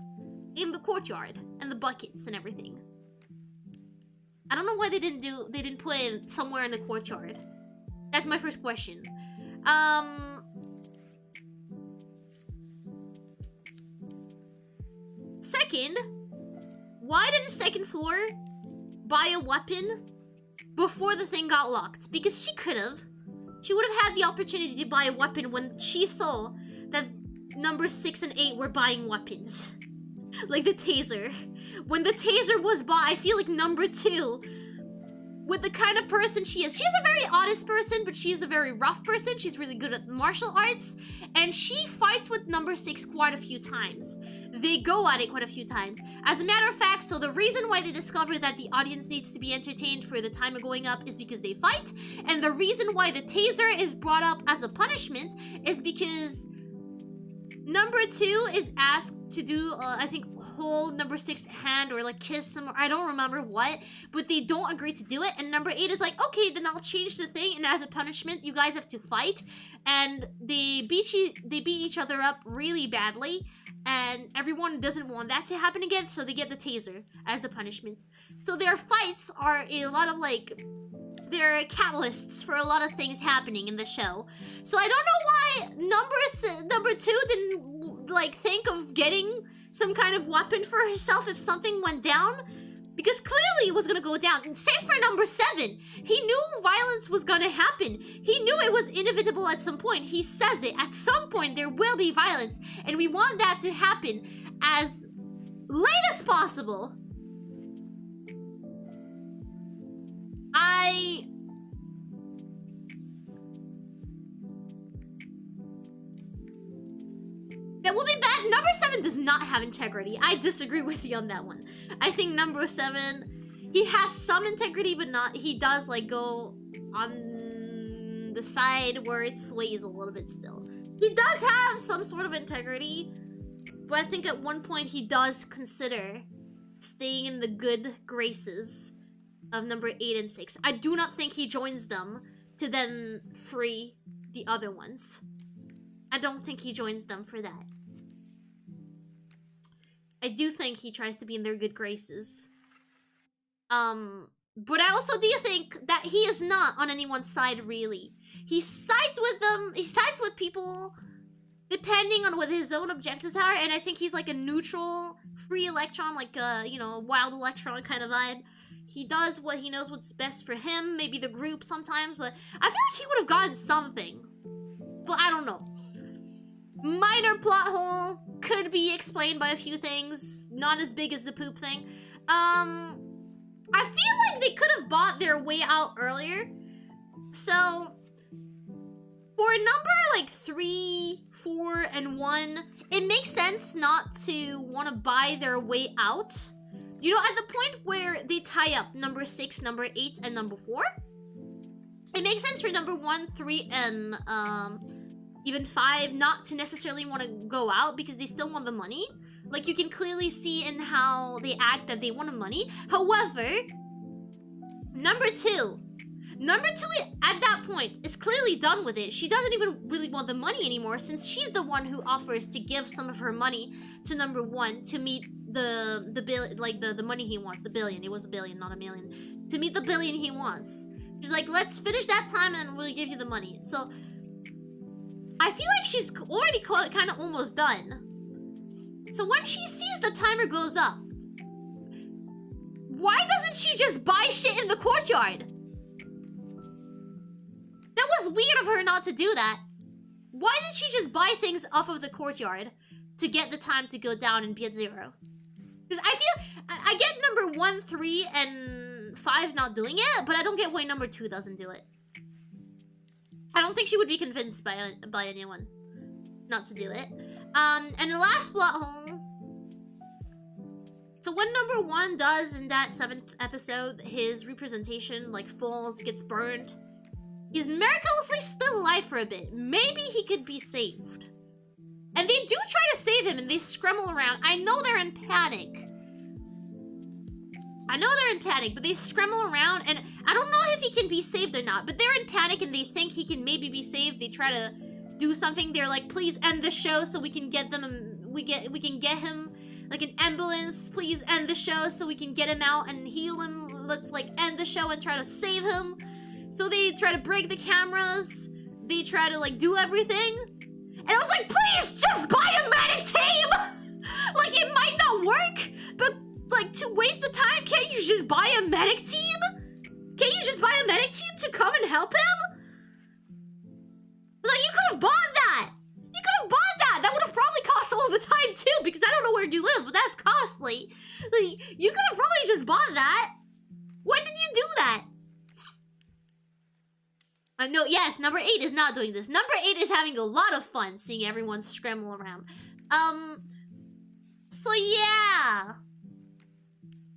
Speaker 1: in the courtyard and the buckets and everything? I don't know why they didn't put it somewhere in the courtyard. That's my first question. Second, why didn't second floor buy a weapon before the thing got locked? Because she could have. She would have had the opportunity to buy a weapon when she saw that number 6 and 8 were buying weapons. Like the taser. When the taser was bought, I feel like number 2, with the kind of person she is. She's a very honest person, but she is a very rough person. She's really good at martial arts. And she fights with number 6 quite a few times. They go at it quite a few times. As a matter of fact, so the reason why they discover that the audience needs to be entertained for the timer going up is because they fight. And the reason why the taser is brought up as a punishment is because Number 2 is asked to do, I think, hold number 6 hand or like kiss him, or I don't remember what, but they don't agree to do it. And number 8 is like, okay, then I'll change the thing, and as a punishment, you guys have to fight. And they beat each other up really badly, and everyone doesn't want that to happen again, so they get the taser as the punishment. So their fights are a lot of like, they're catalysts for a lot of things happening in the show. So I don't know why number 2 didn't like think of getting some kind of weapon for herself if something went down, because clearly it was gonna go down. And same for number 7. He knew violence was gonna happen. He knew it was inevitable at some point. He says it, at some point there will be violence, and we want that to happen as late as possible. That will be bad. Number 7 does not have integrity. I disagree with you on that one. I think number 7, he has some integrity, but not. He does like go on the side where it sways a little bit still. He does have some sort of integrity, but I think at one point he does consider staying in the good graces of number 8 and 6. I do not think he joins them to then free the other ones. I don't think he joins them for that. I do think he tries to be in their good graces. But I also do think that he is not on anyone's side, really. He sides with them, he sides with people depending on what his own objectives are, and I think he's like a neutral, free electron, like a, you know, wild electron kind of vibe. He does what he knows what's best for him, maybe the group sometimes, but I feel like he would have gotten something. But I don't know. Minor plot hole, could be explained by a few things, not as big as the poop thing. I feel like they could have bought their way out earlier. So, for a number like 3, 4, and 1, it makes sense not to want to buy their way out. You know, at the point where they tie up number 6, number 8, and number 4, it makes sense for number 1, 3, and even 5 not to necessarily want to go out because they still want the money. Like, you can clearly see in how they act that they want the money. However, number 2 at that point is clearly done with it. She doesn't even really want the money anymore, since she's the one who offers to give some of her money to number 1 to meet the bill, like the money he wants, the billion. It was a billion, not a million. To meet the billion he wants. She's like, let's finish that time and we'll give you the money. So I feel like she's already kind of almost done. So when she sees the timer goes up, why doesn't she just buy shit in the courtyard? That was weird of her not to do that. Why didn't she just buy things off of the courtyard to get the time to go down and be at 0? Because I feel, I get number 1, 3, and 5 not doing it, but I don't get why number 2 doesn't do it. I don't think she would be convinced by anyone not to do it. And the last plot hole. So when number 1 does in that 7th episode, his representation like falls, gets burned. He's miraculously still alive for a bit. Maybe he could be saved. And they do try to save him and they scramble around. I know they're in panic. But they scramble around, and I don't know if he can be saved or not, but they're in panic and they think he can maybe be saved. They try to do something. They're like, please end the show so we can get them, we can get him like an ambulance. Please end the show so we can get him out and heal him. Let's like end the show and try to save him. So they try to break the cameras. They try to like do everything. And I was like, please just buy a medic team! Like, it might not work, but like, to waste the time, can't you just buy a medic team? Can't you just buy a medic team to come and help him? Like, you could have bought that! You could have bought that! That would have probably cost all the time too, because I don't know where you live, but that's costly. Like, you could have probably just bought that. When did you do that? No, yes, number 8 is not doing this. Number 8 is having a lot of fun seeing everyone scramble around. So yeah.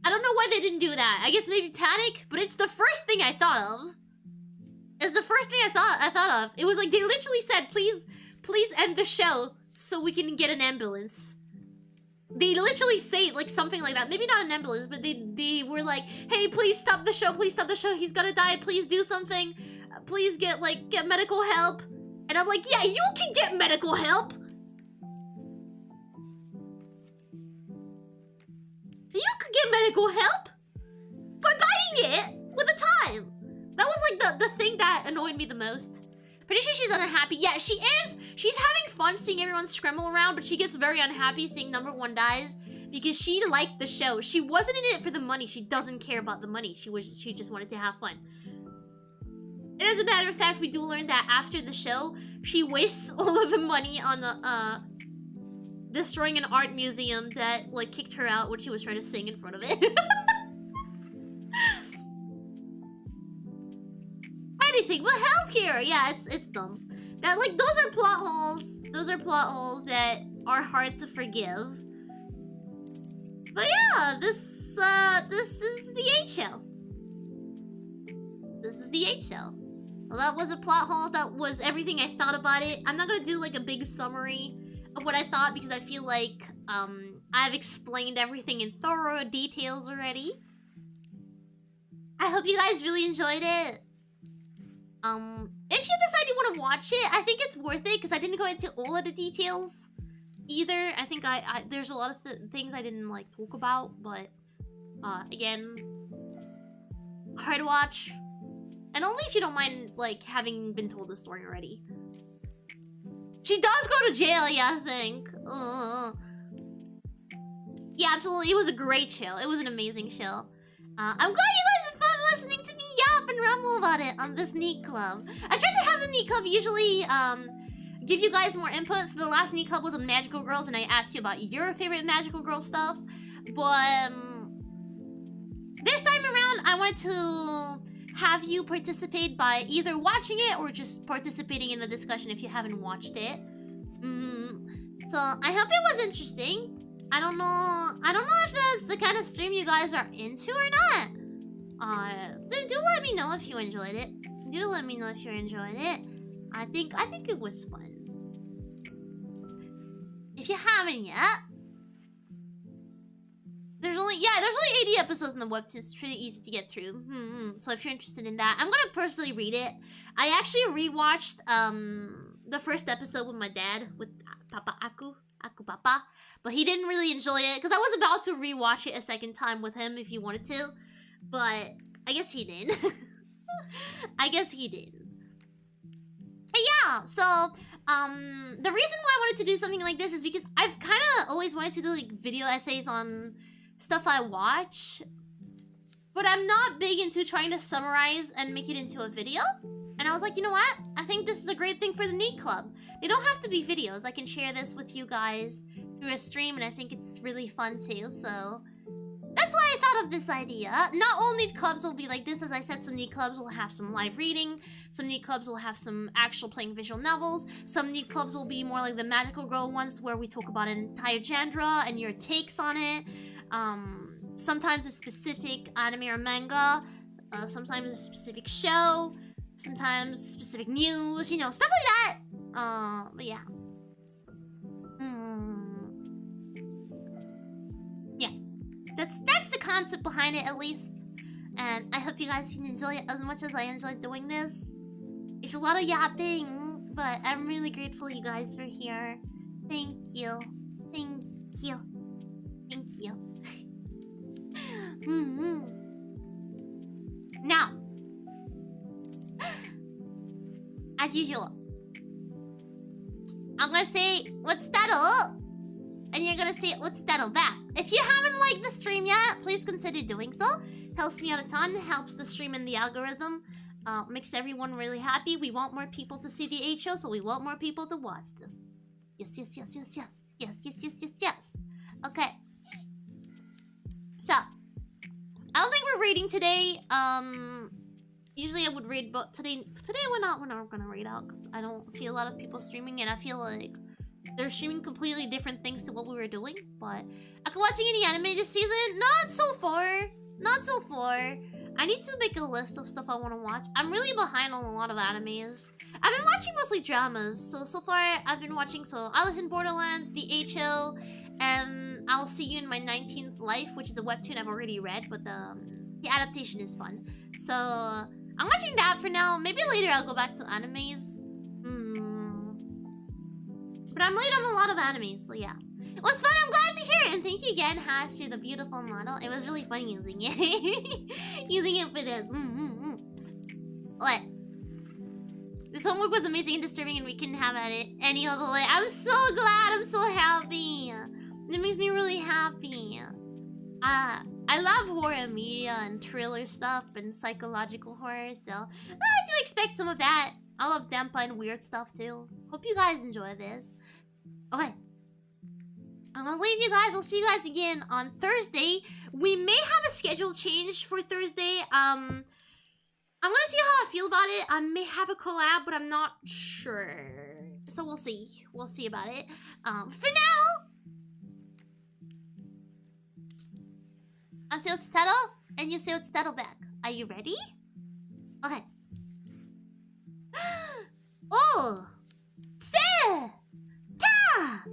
Speaker 1: I don't know why they didn't do that. I guess maybe panic, but it's the first thing I thought of. It's the first thing I thought of. It was like they literally said, please end the show so we can get an ambulance. They literally say like something like that. Maybe not an ambulance, but they were like, hey, please stop the show. Please stop the show. He's gonna die. Please do something. Please get medical help. And I'm like, yeah, you can get medical help. You could get medical help by buying it with a time. That was like the thing that annoyed me the most. Pretty sure she's unhappy. Yeah, she is. She's having fun seeing everyone scramble around, but she gets very unhappy seeing number 1 dies because she liked the show. She wasn't in it for the money. She doesn't care about the money. She just wanted to have fun. And as a matter of fact, we do learn that after the show, she wastes all of the money on the destroying an art museum that like kicked her out when she was trying to sing in front of it. Anything but healthcare. Yeah, it's dumb. That like those are plot holes. Those are plot holes that are hard to forgive. But yeah, this is the HL. This is the HL. Well, that was a plot hole. That was everything I thought about it. I'm not gonna do like a big summary of what I thought because I feel like I've explained everything in thorough details already. I hope you guys really enjoyed it. If you decide you want to watch it, I think it's worth it because I didn't go into all of the details either. I think there's a lot of things I didn't like talk about, but again, hard to watch, and only if you don't mind like having been told the story already. She does go to jail, yeah, I think. Yeah, absolutely. It was a great show. It was an amazing show. I'm glad you guys had fun listening to me yap and ramble about it on this NEET Club. I tried to have the NEET Club usually give you guys more input. So the last NEET Club was on Magical Girls, and I asked you about your favorite Magical Girl stuff. But this time around, I wanted to have you participate by either watching it or just participating in the discussion if you haven't watched it. So I hope it was interesting. I don't know if that's the kind of stream you guys are into or not. Do let me know if you enjoyed it. Do let me know if you enjoyed it. I think it was fun. If you haven't yet, there's only 80 episodes in the webtoon. It's pretty easy to get through. So if you're interested in that, I'm gonna personally read it. I actually rewatched the first episode with my dad, with Papa Aku Papa, but he didn't really enjoy it because I was about to rewatch it a second time with him if he wanted to, but I guess he did. I guess he did. But yeah, so the reason why I wanted to do something like this is because I've kind of always wanted to do like video essays on stuff I watch, but I'm not big into trying to summarize and make it into a video. And I was like, you know what? I think this is a great thing for the NEET Club. They don't have to be videos. I can share this with you guys through a stream, and I think it's really fun too. So that's why I thought of this idea. Not all NEET Clubs will be like this. As I said, some NEET Clubs will have some live reading. Some NEET Clubs will have some actual playing visual novels. Some NEET Clubs will be more like the Magical Girl ones where we talk about an entire genre and your takes on it. Sometimes a specific anime or manga. Sometimes a specific show. Sometimes specific news, you know, stuff like that. But yeah. Yeah. That's the concept behind it, at least. And I hope you guys can enjoy it as much as I enjoyed doing this. It's a lot of yapping, but I'm really grateful you guys were here. Thank you. Thank you. Thank you. Now, as usual, I'm gonna say, let's settle, and you're gonna say, let's settle back. If you haven't liked the stream yet, please consider doing so. Helps me out a ton, helps the stream and the algorithm, makes everyone really happy. We want more people to see the HO, so we want more people to watch this. Yes, yes, yes, yes, yes. Yes, yes, yes, yes, yes. Okay. So, I don't think we're reading today. Usually I would read, but today we're not gonna read out because I don't see a lot of people streaming, and I feel like they're streaming completely different things to what we were doing. But after watching any anime this season, not so far. Not so far. I need to make a list of stuff I want to watch. I'm really behind on a lot of animes. I've been watching mostly dramas. So far, I've been watching Alice in Borderlands, The HO, and I'll See You in My 19th Life, which is a webtoon I've already read, but the adaptation is fun. So, I'm watching that for now. Maybe later I'll go back to animes. But I'm late on a lot of animes, so yeah. It was fun, I'm glad to hear it, and thank you again, Has, for the beautiful model. It was really fun using it. Using it for this. What? This homework was amazing and disturbing, and we couldn't have had it any other way. I'm so glad, I'm so happy. It makes me really happy. I love horror media and thriller stuff and psychological horror, so I do expect some of that. I love Dempa and weird stuff too. Hope you guys enjoy this. Okay. I'm gonna leave you guys. I'll see you guys again on Thursday. We may have a schedule change for Thursday. I'm gonna see how I feel about it. I may have a collab, but I'm not sure. So we'll see. We'll see about it. For now, I say it's settle, and you say it's settle back. Are you ready? Okay. Oh! Se! Ta!